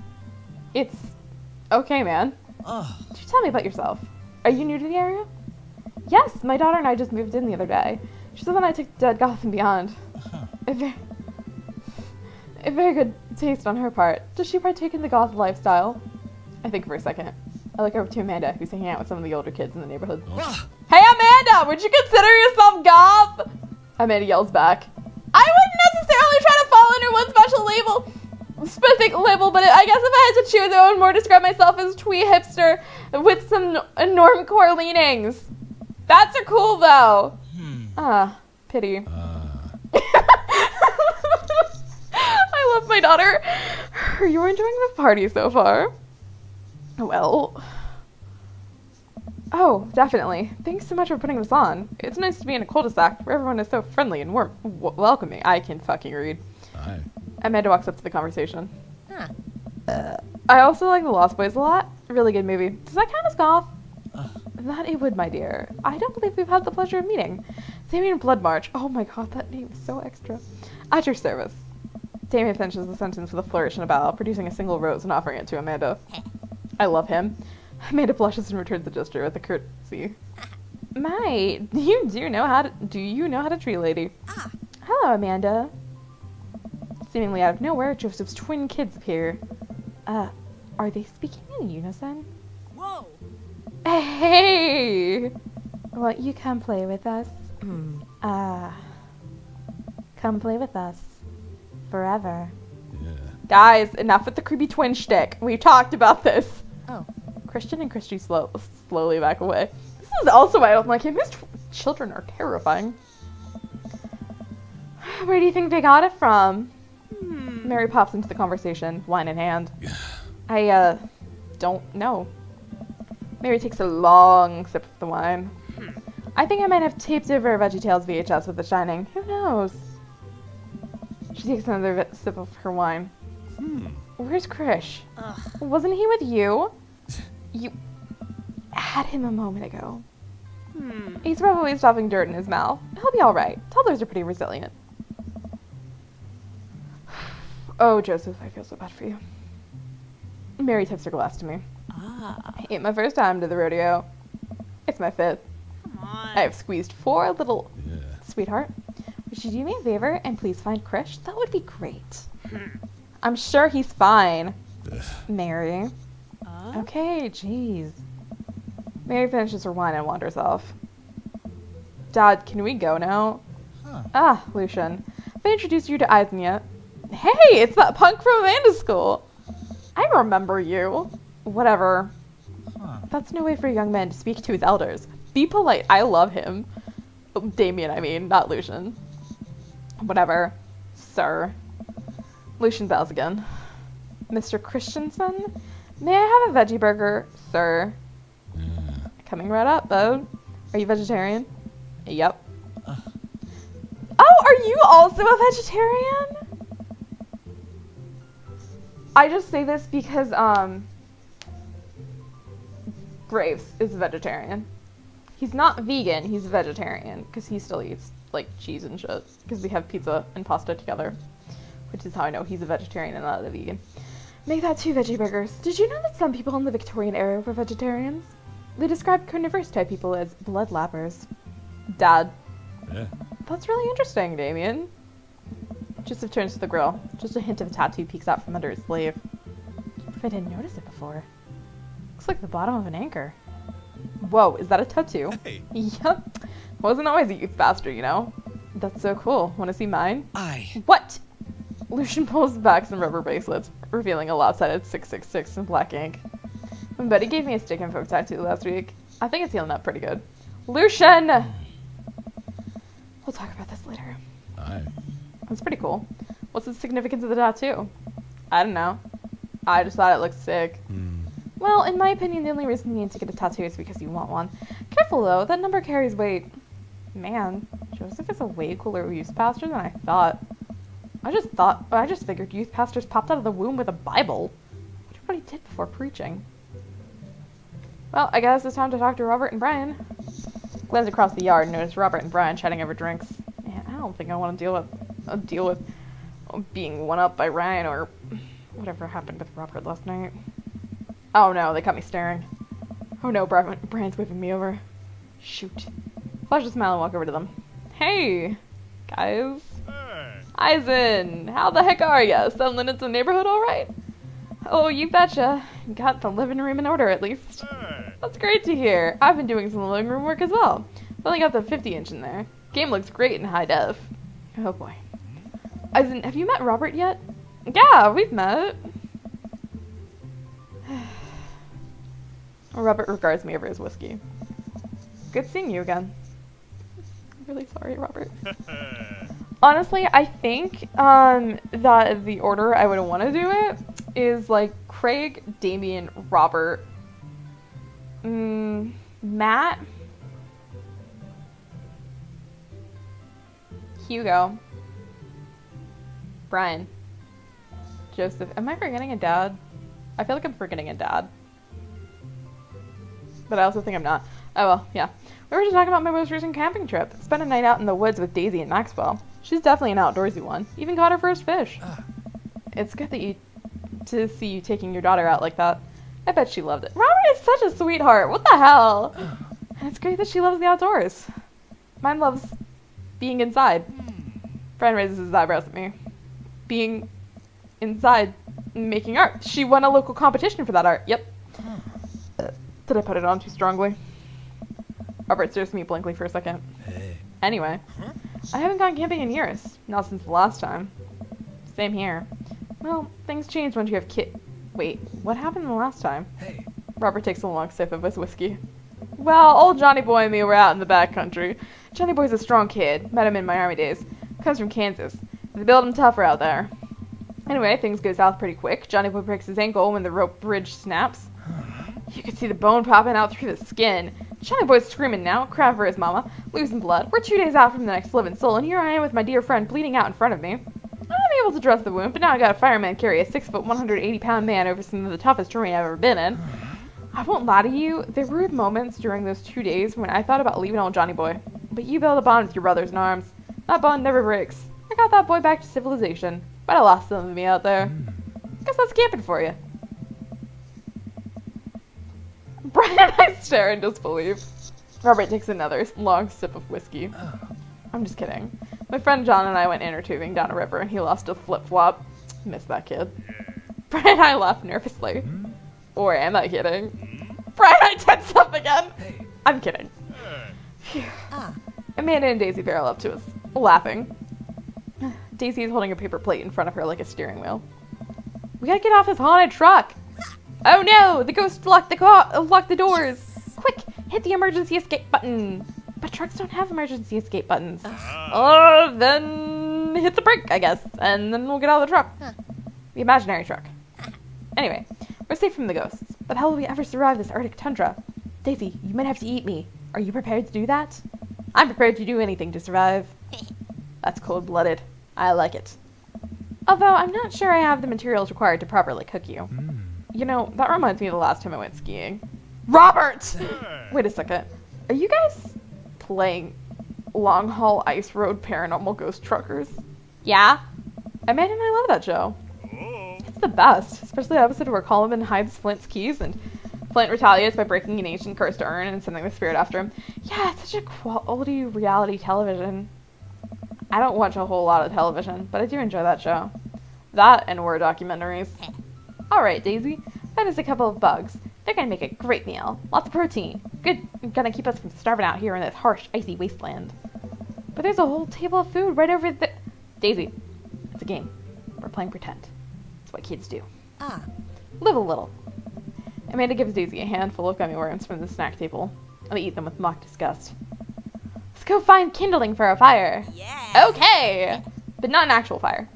It's okay, man. Could you tell me about yourself? Are you new to the area? Yes, my daughter and I just moved in the other day. She's the one I took Dead Goth and Beyond. A very good taste on her part. Does she partake in the goth lifestyle? I think for a second. I look over to Amanda, who's hanging out with some of the older kids in the neighborhood. Hey, Amanda, would you consider yourself goth? Amanda yells back. I wouldn't necessarily try to fall under one specific label, but I guess if I had to choose, I would more describe myself as twee hipster with some normcore leanings. That's are cool, though. Pity. I love my daughter. Are you enjoying the party so far? Well... Oh, definitely. Thanks so much for putting this on. It's nice to be in a cul-de-sac where everyone is so friendly and warm, welcoming. I can fucking read. Aye. Amanda walks up to the conversation. I also like The Lost Boys a lot. Really good movie. Does that count as golf? That it would, my dear. I don't believe we've had the pleasure of meeting. Damien Bloodmarch. Oh my god, that name is so extra. At your service. Damien finishes the sentence with a flourish and a bow, producing a single rose and offering it to Amanda. I love him. Amanda blushes and returns the gesture with a curtsy. My, do you know how to treat a lady? Hello, Amanda. Seemingly out of nowhere, Joseph's twin kids appear. Are they speaking in unison? Whoa! Hey! Won't you come play with us? Come play with us. Forever. Yeah. Guys, enough with the creepy twin shtick. We talked about this. Oh. Christian and Christy slowly back away. This is also why I don't like him. His children are terrifying. Where do you think they got it from? Mary pops into the conversation, wine in hand. I, don't know. Mary takes a long sip of the wine. I think I might have taped over VeggieTales VHS with The Shining. Who knows? She takes another sip of her wine. Where's Krish? Wasn't he with you? You had him a moment ago. He's probably stuffing dirt in his mouth. He'll be alright. Toddlers are pretty resilient. Oh, Joseph, I feel so bad for you. Mary tips her glass to me. Ain't my first time to the rodeo. It's my fifth. Come on. I have squeezed 4 little... Yeah. Sweetheart, would you do me a favor and please find Krish? That would be great. I'm sure he's fine. Mary. Okay, jeez. Mary finishes her wine and wanders off. Dad, can we go now? Lucian. Have I introduced you to Eisen yet? Hey, it's that punk from Amanda's school. I remember you. Whatever. That's no way for a young man to speak to his elders. Be polite. I love him. Damien, I mean, not Lucian. Whatever. Sir. Lucian bows again. Mr. Christensen? May I have a veggie burger, sir? Coming right up, bud. Are you vegetarian? Yep. Oh, are you also a vegetarian? I just say this because, Graves is a vegetarian. He's not vegan, he's a vegetarian, because he still eats, like, cheese and shit, because we have pizza and pasta together, which is how I know he's a vegetarian and not a vegan. Make that 2 veggie burgers. Did you know that some people in the Victorian era were vegetarians? They described carnivorous type people as blood lappers. Dad. Yeah. That's really interesting, Damien. Joseph turns to the grill. Just a hint of a tattoo peeks out from under his sleeve. If I didn't notice it before. Looks like the bottom of an anchor. Whoa, is that a tattoo? Hey. Yep. Wasn't always a youth pastor, you know? That's so cool. Want to see mine? Aye. What? Lucian pulls back some rubber bracelets, revealing a lopsided 666 in black ink. When Betty gave me a stick and poke tattoo last week, I think it's healing up pretty good. Lucian! We'll talk about this later. Aye. That's pretty cool. What's the significance of the tattoo? I don't know. I just thought it looked sick. Well, in my opinion, the only reason you need to get a tattoo is because you want one. Careful though, that number carries weight. Man, Joseph is a way cooler youth pastor than I thought. I just figured youth pastors popped out of the womb with a Bible. What everybody did before preaching. Well, I guess it's time to talk to Robert and Brian. Glanced across the yard and noticed Robert and Brian chatting over drinks. Man, I don't think I want to deal with being one up by Ryan or whatever happened with Robert last night. Oh no, they caught me staring. Oh no, Brian's waving me over. Shoot. Flash a smile and walk over to them. Hey, guys. Hey. Eisen, how the heck are ya? Settling into the neighborhood all right? Oh, you betcha. Got the living room in order at least. Hey. That's great to hear. I've been doing some living room work as well. Finally got the 50-inch in there. Game looks great in high def. Oh boy. As in, have you met Robert yet? Yeah, we've met. Robert regards me over his whiskey. Good seeing you again. I'm really sorry, Robert. Honestly, I think that the order I would want to do it is like Craig, Damien, Robert, Matt, Hugo, Brian, Joseph. Am I forgetting a dad? I feel like I'm forgetting a dad. But I also think I'm not. Oh well, yeah. We were just talking about my most recent camping trip. Spent a night out in the woods with Daisy and Maxwell. She's definitely an outdoorsy one. Even caught her first fish. It's good that to see you taking your daughter out like that. I bet she loved it. Robert is such a sweetheart. What the hell? And it's great that she loves the outdoors. Mine loves being inside. Brian raises his eyebrows at me. Being inside, making art. She won a local competition for that art. Yep. Did I put it on too strongly? Robert stares at me blankly for a second. Hey. Anyway, I haven't gone camping in years. Not since the last time. Same here. Well, things change once you have Wait, what happened the last time? Hey. Robert takes a long sip of his whiskey. Well, old Johnny Boy and me were out in the backcountry. Johnny Boy's a strong kid. Met him in my army days. Comes from Kansas. They build him tougher out there. Anyway, things go south pretty quick. Johnny Boy breaks his ankle when the rope bridge snaps. You can see the bone popping out through the skin. Johnny Boy's screaming now, crying for his mama, losing blood. We're 2 days out from the next living soul, and here I am with my dear friend bleeding out in front of me. I'm able to dress the wound, but now I got a fireman carry a 6-foot, 180-pound man over some of the toughest terrain I've ever been in. I won't lie to you, there were moments during those 2 days when I thought about leaving old Johnny Boy. But you build a bond with your brothers in arms. That bond never breaks. I got that boy back to civilization, but I lost some of me out there. Guess that's camping for you. Brian and I stare in disbelief. Robert takes another long sip of whiskey. I'm just kidding. My friend John and I went inner tubing down a river and he lost a flip-flop. Miss that kid. Brian and I laughed nervously. Or am I kidding? Brian, I tense up again. I'm kidding. Phew. Amanda and Daisy barrel up to us, laughing. Daisy is holding a paper plate in front of her like a steering wheel. We gotta get off this haunted truck. Oh no! The ghost locked the doors! Quick! Hit the emergency escape button! But trucks don't have emergency escape buttons. Then hit the brake, I guess, and then we'll get out of the truck. The imaginary truck. Anyway, we're safe from the ghosts, but how will we ever survive this Arctic tundra? Daisy, you might have to eat me. Are you prepared to do that? I'm prepared to do anything to survive. That's cold-blooded. I like it. Although I'm not sure I have the materials required to properly cook you. You know, that reminds me of the last time I went skiing. Robert! Wait a second. Are you guys playing Long Haul Ice Road Paranormal Ghost Truckers? Yeah. Amanda and I love that show. It's the best, especially the episode where Coleman hides Flint's keys and Flint retaliates by breaking an ancient cursed urn and sending the spirit after him. Yeah, it's such a quality reality television. I don't watch a whole lot of television, but I do enjoy that show. That and war documentaries. Alright, Daisy. That is a couple of bugs. They're gonna make a great meal. Lots of protein. Good. Gonna keep us from starving out here in this harsh, icy wasteland. But there's a whole table of food right over there. Daisy, it's a game. We're playing pretend. It's what kids do. Live a little. Amanda gives Daisy a handful of gummy worms from the snack table. They eat them with mock disgust. Let's go find kindling for a fire. Yeah. Okay! But not an actual fire.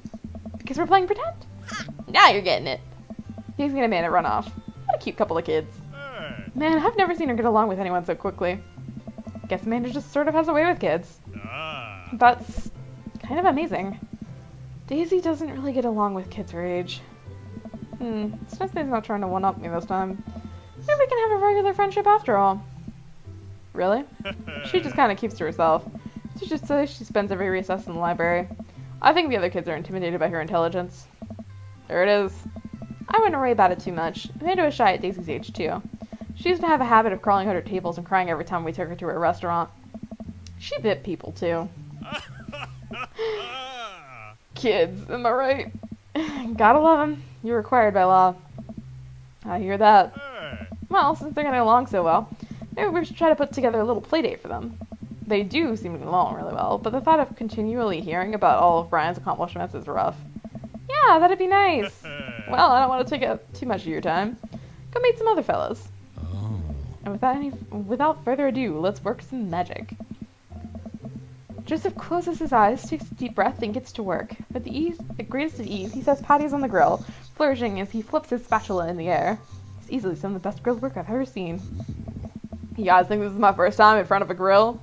Because we're playing pretend. Now you're getting it. Daisy and Amanda run off. What a cute couple of kids. Man, I've never seen her get along with anyone so quickly. Guess Amanda just sort of has a way with kids. That's kind of amazing. Daisy doesn't really get along with kids her age. It's nice that he's not trying to one-up me this time. Maybe we can have a regular friendship after all. Really? She just kind of keeps to herself. She just says she spends every recess in the library. I think the other kids are intimidated by her intelligence. There it is. I wouldn't worry about it too much. Amanda was shy at Daisy's age, too. She used to have a habit of crawling under tables and crying every time we took her to a restaurant. She bit people, too. Kids, am I right? Gotta love them. You're required by law. I hear that. Well, since they're getting along so well, maybe we should try to put together a little play date for them. They do seem to get along really well, but the thought of continually hearing about all of Brian's accomplishments is rough. Yeah, that'd be nice. Well, I don't want to take up too much of your time. Go meet some other fellas. Oh. And without further ado, let's work some magic. Joseph closes his eyes, takes a deep breath, and gets to work. With the greatest of ease, he sets patties on the grill, flourishing as he flips his spatula in the air. It's easily some of the best grilled work I've ever seen. You guys think this is my first time in front of a grill?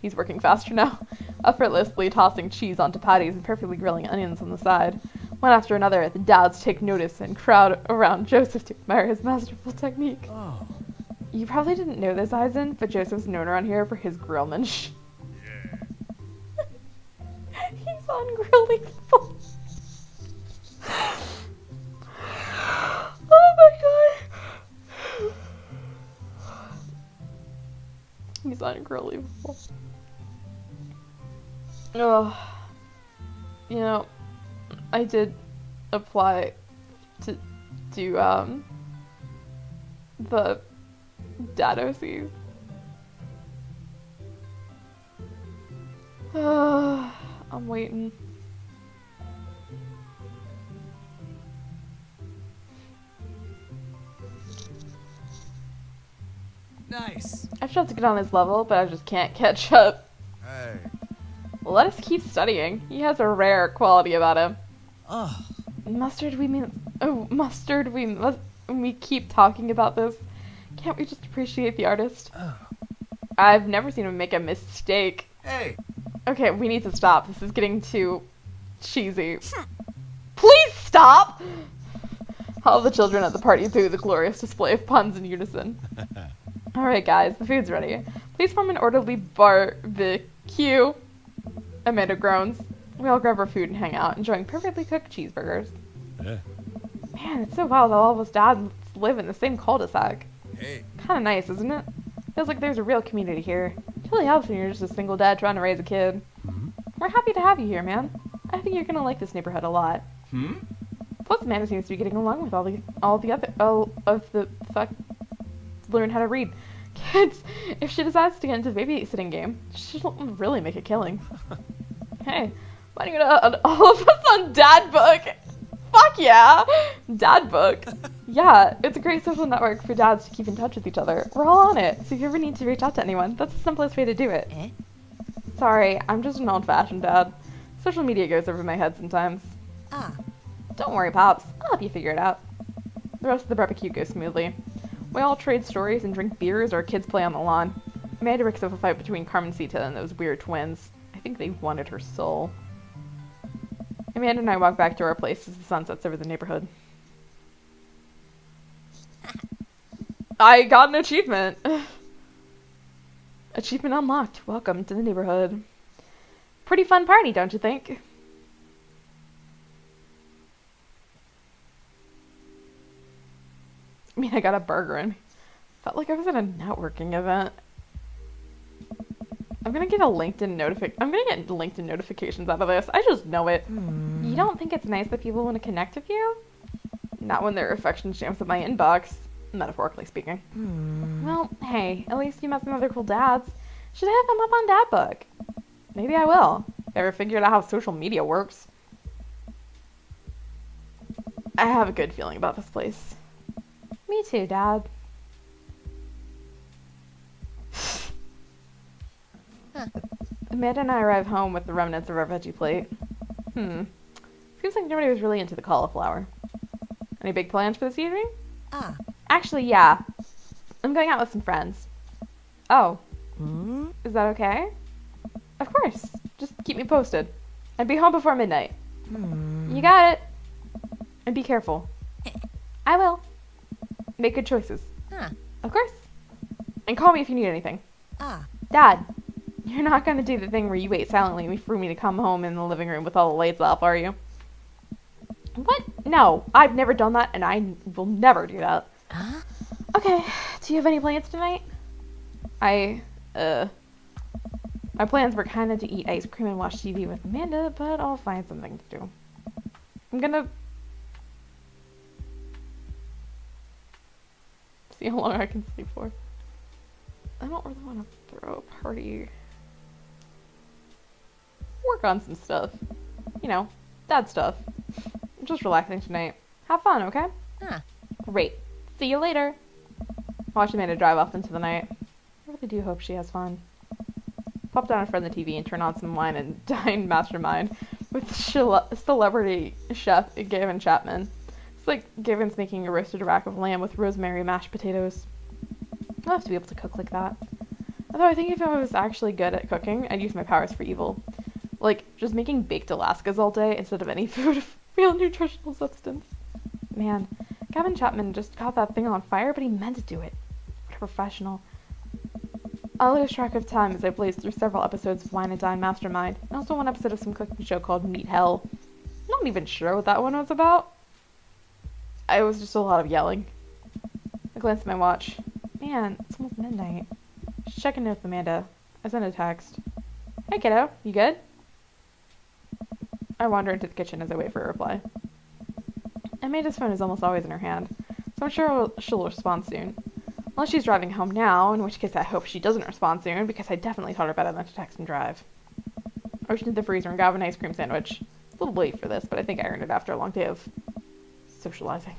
He's working faster now, effortlessly tossing cheese onto patties and perfectly grilling onions on the side. One after another, the dads take notice and crowd around Joseph to admire his masterful technique. Oh. You probably didn't know this, Eisen, but Joseph's known around here for his grillmanship. He's on grilling full. Oh my god. He's on grilling full. Oh. You know, I did apply to do the dad OCs. I'm waiting. Nice. I've tried to get on his level, but I just can't catch up. Hey. Let us keep studying. He has a rare quality about him. Oh. Mustard, we keep talking about this. Can't we just appreciate the artist? Oh. I've never seen him make a mistake. Hey. Okay, we need to stop. This is getting too cheesy. Please stop! All the children at the party threw the glorious display of puns in unison. Alright guys, the food's ready. Please form an orderly barbecue. Amanda groans. We all grab our food and hang out, enjoying perfectly cooked cheeseburgers. Yeah. Man, it's so wild that all of us dads live in the same cul-de-sac. Hey. Kinda nice, isn't it? Feels like there's a real community here. It really helps when you're just a single dad trying to raise a kid. Hmm? We're happy to have you here, man. I think you're gonna like this neighborhood a lot. Hmm? Plus, Amanda seems to be getting along with all of the fuck learn how to read kids. If she decides to get into the babysitting game, she'll really make a killing. Hey, why don't you get all of us on Dad Book? Fuck yeah! Dad Book. Yeah, it's a great social network for dads to keep in touch with each other. We're all on it, so if you ever need to reach out to anyone, that's the simplest way to do it. Sorry, I'm just an old-fashioned dad. Social media goes over my head sometimes. Ah. Don't worry, Pops. I'll help you figure it out. The rest of the barbecue goes smoothly. We all trade stories and drink beers, or kids play on the lawn. Amanda breaks up a fight between Carmencita and those weird twins. I think they wanted her soul. Amanda and I walk back to our place as the sun sets over the neighborhood. I got an achievement! Achievement unlocked. Welcome to the neighborhood. Pretty fun party, don't you think? I mean, I got a burger and felt like I was at a networking event. I'm gonna get LinkedIn notifications out of this. I just know it. You don't think it's nice that people want to connect with you? Not when their affection jams up my inbox, metaphorically speaking. Well, hey, at least you met some other cool dads. Should I have them up on Dad Book? Maybe I will. If I ever figured out how social media works. I have a good feeling about this place. Me too, Dad. Amanda and I arrive home with the remnants of our veggie plate. Seems like nobody was really into the cauliflower. Any big plans for this evening? Ah. Actually, yeah. I'm going out with some friends. Oh. Hmm? Is that okay? Of course. Just keep me posted. And be home before midnight. You got it. And be careful. I will. Make good choices. Huh. Of course. And call me if you need anything. Ah. Dad, you're not going to do the thing where you wait silently for me to come home in the living room with all the lights off, are you? What? No, I've never done that, and I will never do that. Huh? Okay, do you have any plans tonight? My plans were kind of to eat ice cream and watch TV with Amanda, but I'll find something to do. I'm gonna See how long I can sleep for. I don't really want to throw a party. Work on some stuff. You know, dad stuff. I'm just relaxing tonight. Have fun, okay? Huh. Great. See you later. Watch Amanda drive off into the night. I really do hope she has fun. Pop down in front of the TV and turn on some wine and dine mastermind with celebrity chef Gavin Chapman. It's like Gavin's making a roasted rack of lamb with rosemary mashed potatoes. I'll have to be able to cook like that. Although I think if I was actually good at cooking, I'd use my powers for evil. Like, just making baked Alaskas all day instead of any food of real nutritional substance. Man, Gavin Chapman just got that thing on fire, but he meant to do it. What a professional. I'll lose track of time as I blaze through several episodes of Wine and Dine Mastermind, and also one episode of some cooking show called Meat Hell. I'm not even sure what that one was about. It was just a lot of yelling. I glanced at my watch. Man, it's almost midnight. Just checking in with Amanda. I sent a text. Hey kiddo, you good? I wander into the kitchen as I wait for a reply. Amanda's phone is almost always in her hand, so I'm sure she'll respond soon. Unless she's driving home now, in which case I hope she doesn't respond soon, because I definitely taught her better than to text and drive. I reached into the freezer and grabbed an ice cream sandwich. It's a little late for this, but I think I earned it after a long day of socializing.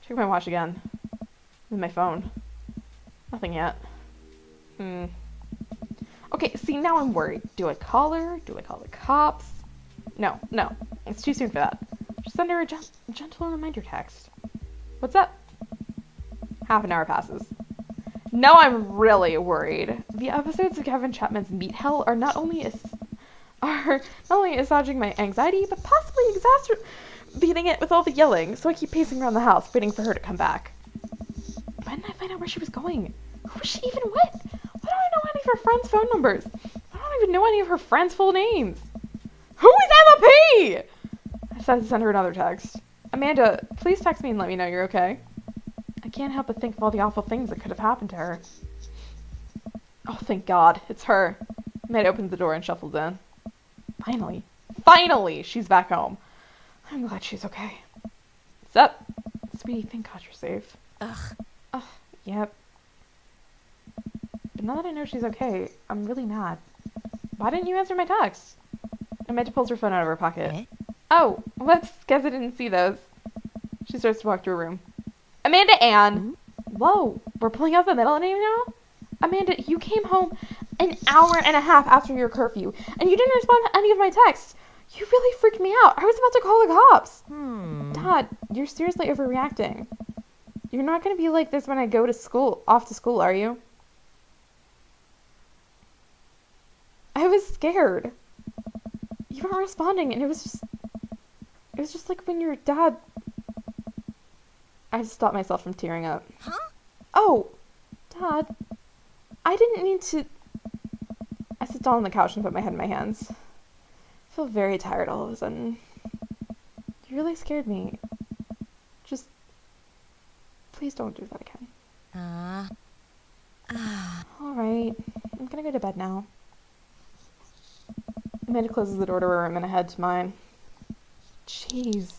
Check my watch again. With my phone. Nothing yet. Okay, see, now I'm worried. Do I call her? Do I call the cops? No, it's too soon for that. Just send her a gentle reminder text. What's up? Half an hour passes. Now I'm really worried. The episodes of Gavin Chapman's Meat Hell are not only assuaging my anxiety, but possibly exacerbating it with all the yelling, so I keep pacing around the house, waiting for her to come back. Why didn't I find out where she was going? Who was she even with? Why don't I know any of her friends' phone numbers? I don't even know any of her friends' full names. Who is Emma P? I decided to send her another text. Amanda, please text me and let me know you're okay. I can't help but think of all the awful things that could have happened to her. Oh, thank God. It's her. Amanda opens the door and shuffles in. Finally, she's back home. I'm glad she's okay. What's up? Sweetie, thank God you're safe. Ugh, yep. But now that I know she's okay, I'm really mad. Why didn't you answer my text? Amanda pulls her phone out of her pocket. Eh? Oh, whoops, guess I didn't see those. She starts to walk to her room. Amanda Ann! Whoa, we're pulling out the middle name now? Amanda, you came home an hour and a half after your curfew, and you didn't respond to any of my texts. You really freaked me out. I was about to call the cops. Dad, you're seriously overreacting. You're not going to be like this when I go to school, off to school, are you? I was scared. You weren't responding, and it was just like when your dad... I stopped myself from tearing up. Huh? Oh, Dad, I didn't mean to... I sit down on the couch and put my head in my hands. I feel very tired all of a sudden. You really scared me. Just... please don't do that again. Alright, I'm gonna go to bed now. Amanda closes the door to her room and I head to mine. Jeez.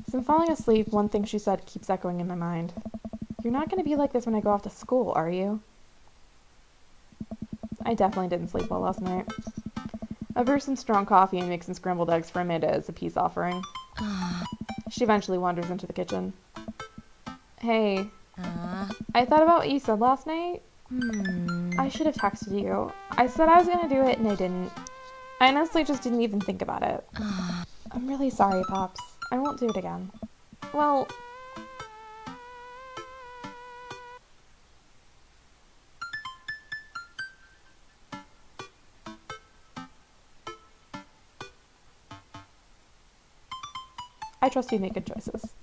As I'm falling asleep, one thing she said keeps echoing in my mind. You're not going to be like this when I go off to school, are you? I definitely didn't sleep well last night. I brewed some strong coffee and make some scrambled eggs for Amanda as a peace offering. She eventually wanders into the kitchen. Hey, I thought about what you said last night. I should have texted you. I said I was going to do it and I didn't. I honestly just didn't even think about it. I'm really sorry, Pops. I won't do it again. Well... I trust you make good choices.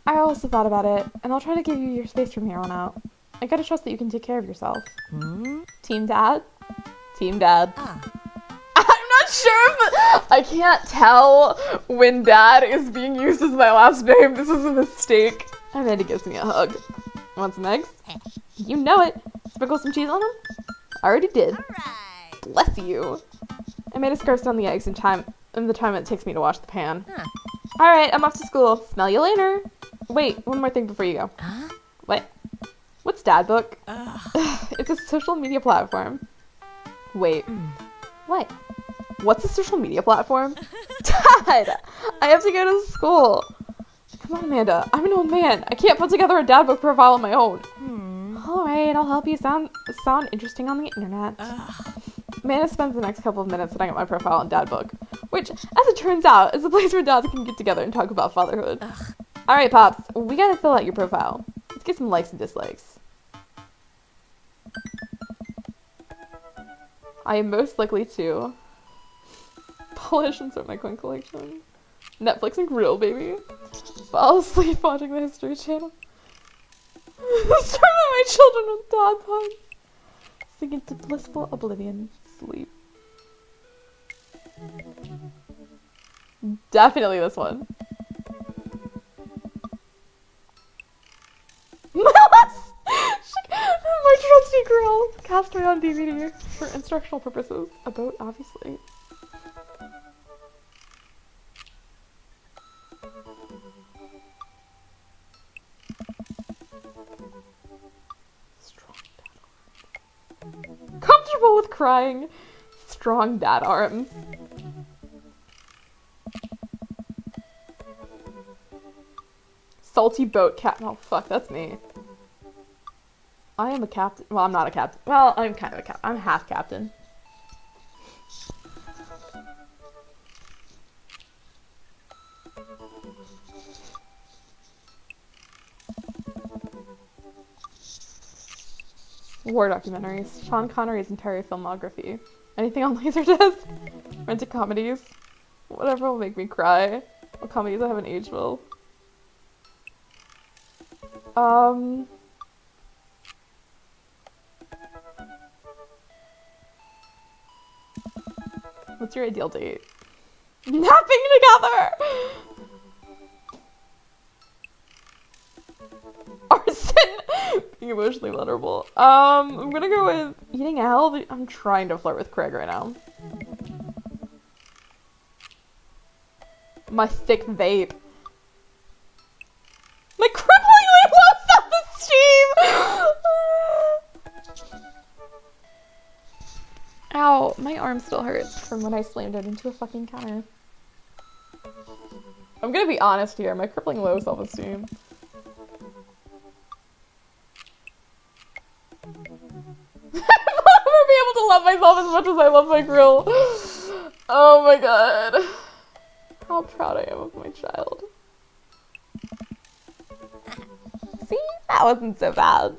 I also thought about it, and I'll try to give you your space from here on out. I gotta trust that you can take care of yourself. Team Dad? Team Dad. I'm not sure if... I can't tell when Dad is being used as my last name. This is a mistake. Amanda gives me a hug. Want some eggs? You know it. Sprinkle some cheese on them? I already did. Alright. Bless you. Amanda scarfs down the eggs in the time it takes me to wash the pan. Alright, I'm off to school. Smell you later. Wait, one more thing before you go. What? What's Dadbook? Ugh. It's a social media platform. Wait. What? What's a social media platform? Dad! I have to go to school. Come on, Amanda. I'm an old man. I can't put together a Dadbook profile on my own. Alright, I'll help you sound interesting on the internet. Ugh. Amanda spends the next couple of minutes setting up my profile on Dadbook, which, as it turns out, is a place where dads can get together and talk about fatherhood. Alright, Pops, we gotta fill out your profile. Let's get some likes and dislikes. I am most likely to polish and sort my coin collection. Netflix and grill, baby. Fall asleep watching the History Channel. Start my children with dog puns. Sink into blissful oblivion. Sleep. Definitely this one. My trusty grill. Cast away on DVD for instructional purposes. A boat, obviously. Strong dad arms. Comfortable with crying. Strong dad arms. Salty boat cat. Oh, fuck, that's me. I am a captain. Well, I'm not a captain. Well, I'm kind of a captain. I'm half captain. War documentaries. Sean Connery's entire filmography. Anything on Laserdisc? Rented comedies. Whatever will make me cry. What comedies I haven't aged well. What's your ideal date? Napping together! Arson! Being emotionally vulnerable. I'm gonna go with eating out. I'm trying to flirt with Craig right now. My thick vape. My cripplingly low self-esteem! Ow, my arm still hurts from when I slammed it into a fucking counter. I'm gonna be honest here, my crippling low self-esteem. I'll never be able to love myself as much as I love my grill. Oh my god. How proud I am of my child. See? That wasn't so bad.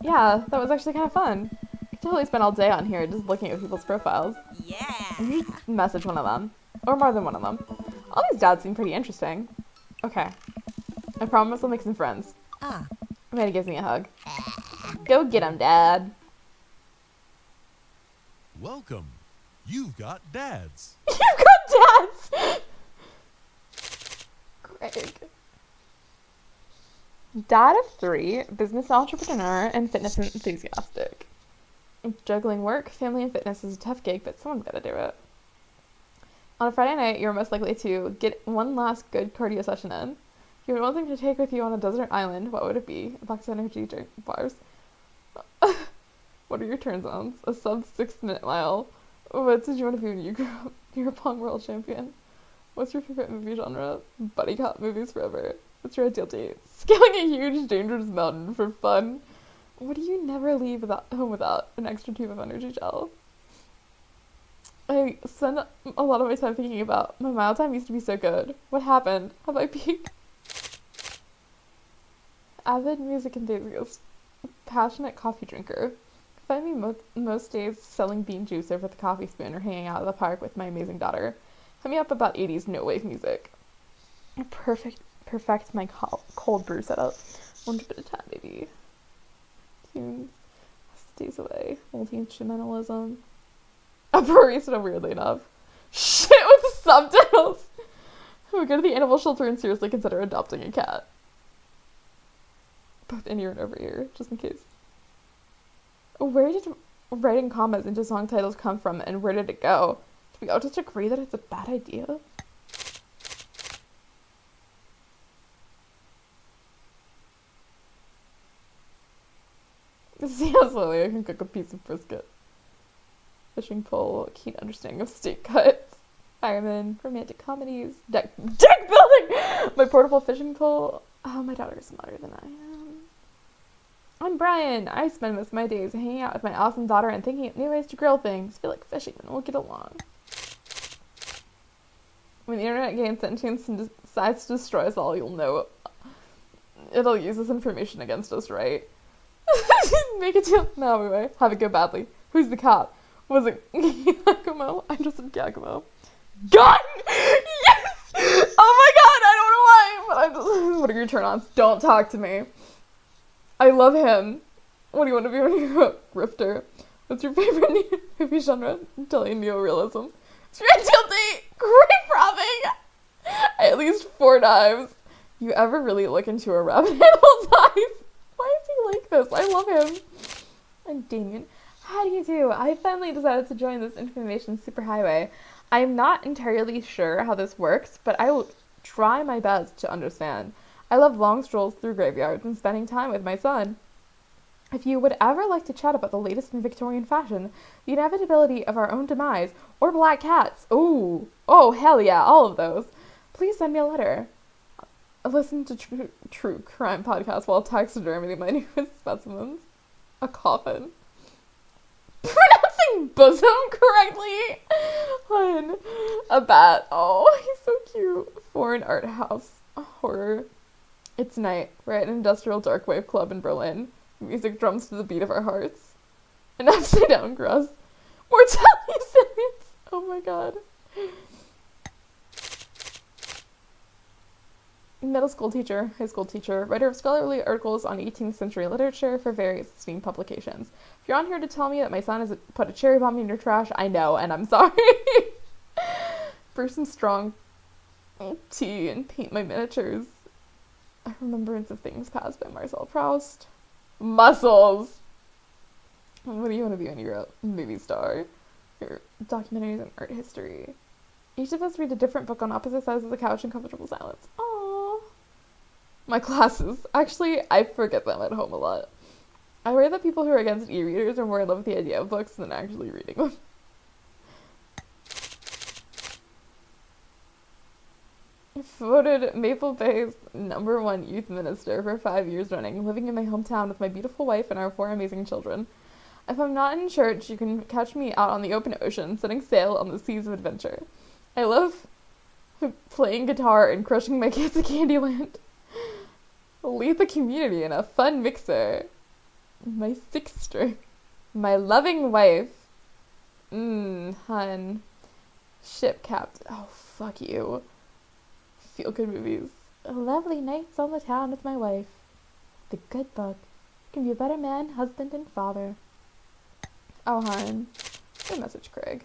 Yeah, that was actually kind of fun. I could totally spend all day on here just looking at people's profiles. Yeah. You should message one of them. Or more than one of them. All these dads seem pretty interesting. Okay. I promise I'll make some friends. Amanda gives me a hug. Go get him, Dad. Welcome. You've got dads. You've got dads! Greg. Dad of 3, business entrepreneur, and fitness enthusiastic. Juggling work, family, and fitness is a tough gig, but someone's gotta do it. On a Friday night, you're most likely to get one last good cardio session in. If you had one thing to take with you on a desert island, what would it be? A box of energy drink bars. What are your turn zones? A sub 6-minute mile. What did you want to be when you grew up? You're a pong world champion. What's your favorite movie genre? Buddy cop movies forever. What's your ideal date? Scaling a huge, dangerous mountain for fun. What do you never leave home without? An extra tube of energy gel. I spend a lot of my time thinking about my mile time used to be so good. What happened? Have I peaked? Avid music enthusiast. Passionate coffee drinker. Find me most days selling bean juice over the coffee spoon or hanging out at the park with my amazing daughter. Hit me up about 80s no-wave music. Perfect my cold brew setup. 1 bit at a time, baby. Tunes. Days away. Multi-instrumentalism. A barista, weirdly enough. Shit with subtitles! We go to the animal shelter and seriously consider adopting a cat. Both in ear and over ear, just in case. Where did writing commas into song titles come from, and where did it go? Do we all just agree that it's a bad idea? See how slowly I can cook a piece of brisket. Fishing pole, keen understanding of steak cuts. Fireman, romantic comedies, deck building! My portable fishing pole. Oh, my daughter is smarter than I am. I'm Brian. I spend most of my days hanging out with my awesome daughter and thinking of new ways to grill things. Feel like fishing and we'll get along. When the internet gains sentience and decides to destroy us all, you'll know it'll use this information against us, right? Make a deal. No, anyway. Have it go badly. Who's the cop? Was it Giacomo? I just said Giacomo. Gun! Yes! Oh my god, I don't know why, but I'm just... What are your turn-ons? Don't talk to me. I love him. What do you want to be when you grow up? Grifter. What's your favorite movie genre? Italian neorealism. Straight guilty! Grape robbing! At least 4 times. You ever really look into a rabbit animal's eyes? Why is he like this? I love him. And Damien. How do you do? I finally decided to join this information superhighway. I'm not entirely sure how this works, but I will try my best to understand. I love long strolls through graveyards and spending time with my son. If you would ever like to chat about the latest in Victorian fashion, the inevitability of our own demise, or black cats, oh hell yeah, all of those, please send me a letter. Listen to true crime podcasts while taxiderming my newest specimens. A coffin. Pronouncing bosom correctly. Hun. A bat. Oh, he's so cute. Foreign art house. A horror. It's night. We're at an industrial dark wave club in Berlin. Music drums to the beat of our hearts. An upside down crust. Mortality sentence. Oh my god. Middle school teacher, high school teacher, writer of scholarly articles on 18th century literature for various esteemed publications. If you're on here to tell me that my son has put a cherry bomb in your trash, I know, and I'm sorry. Brew some strong tea and paint my miniatures. A Remembrance of Things Past by Marcel Proust. Muscles! What do you want to be when you grow up? Movie star. Your documentaries and art history. Each of us read a different book on opposite sides of the couch in comfortable silence. Aww. My classes. Actually, I forget them at home a lot. I worry that people who are against e-readers are more in love with the idea of books than actually reading them. Voted Maple Bay's #1 youth minister for 5 years running, living in my hometown with my beautiful wife and our 4 amazing children. If I'm not in church, you can catch me out on the open ocean, setting sail on the seas of adventure. I love playing guitar and crushing my kids at Candyland. Lead the community in a fun mixer. My 6th string. My loving wife. Hun. Ship captain. Oh, fuck you. Feel good movies. Lovely nights on the town with my wife. The Good Book. Can be a better man, husband, and father. Oh, hun. Good message, Craig.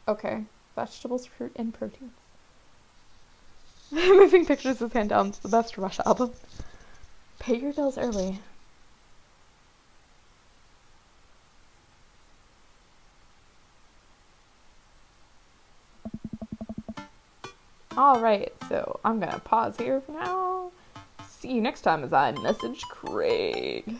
Okay. Vegetables, fruit, and proteins. Moving pictures is hand down to the best Rush album. Pay your bills early. Alright, so I'm gonna pause here for now. See you next time as I message Craig.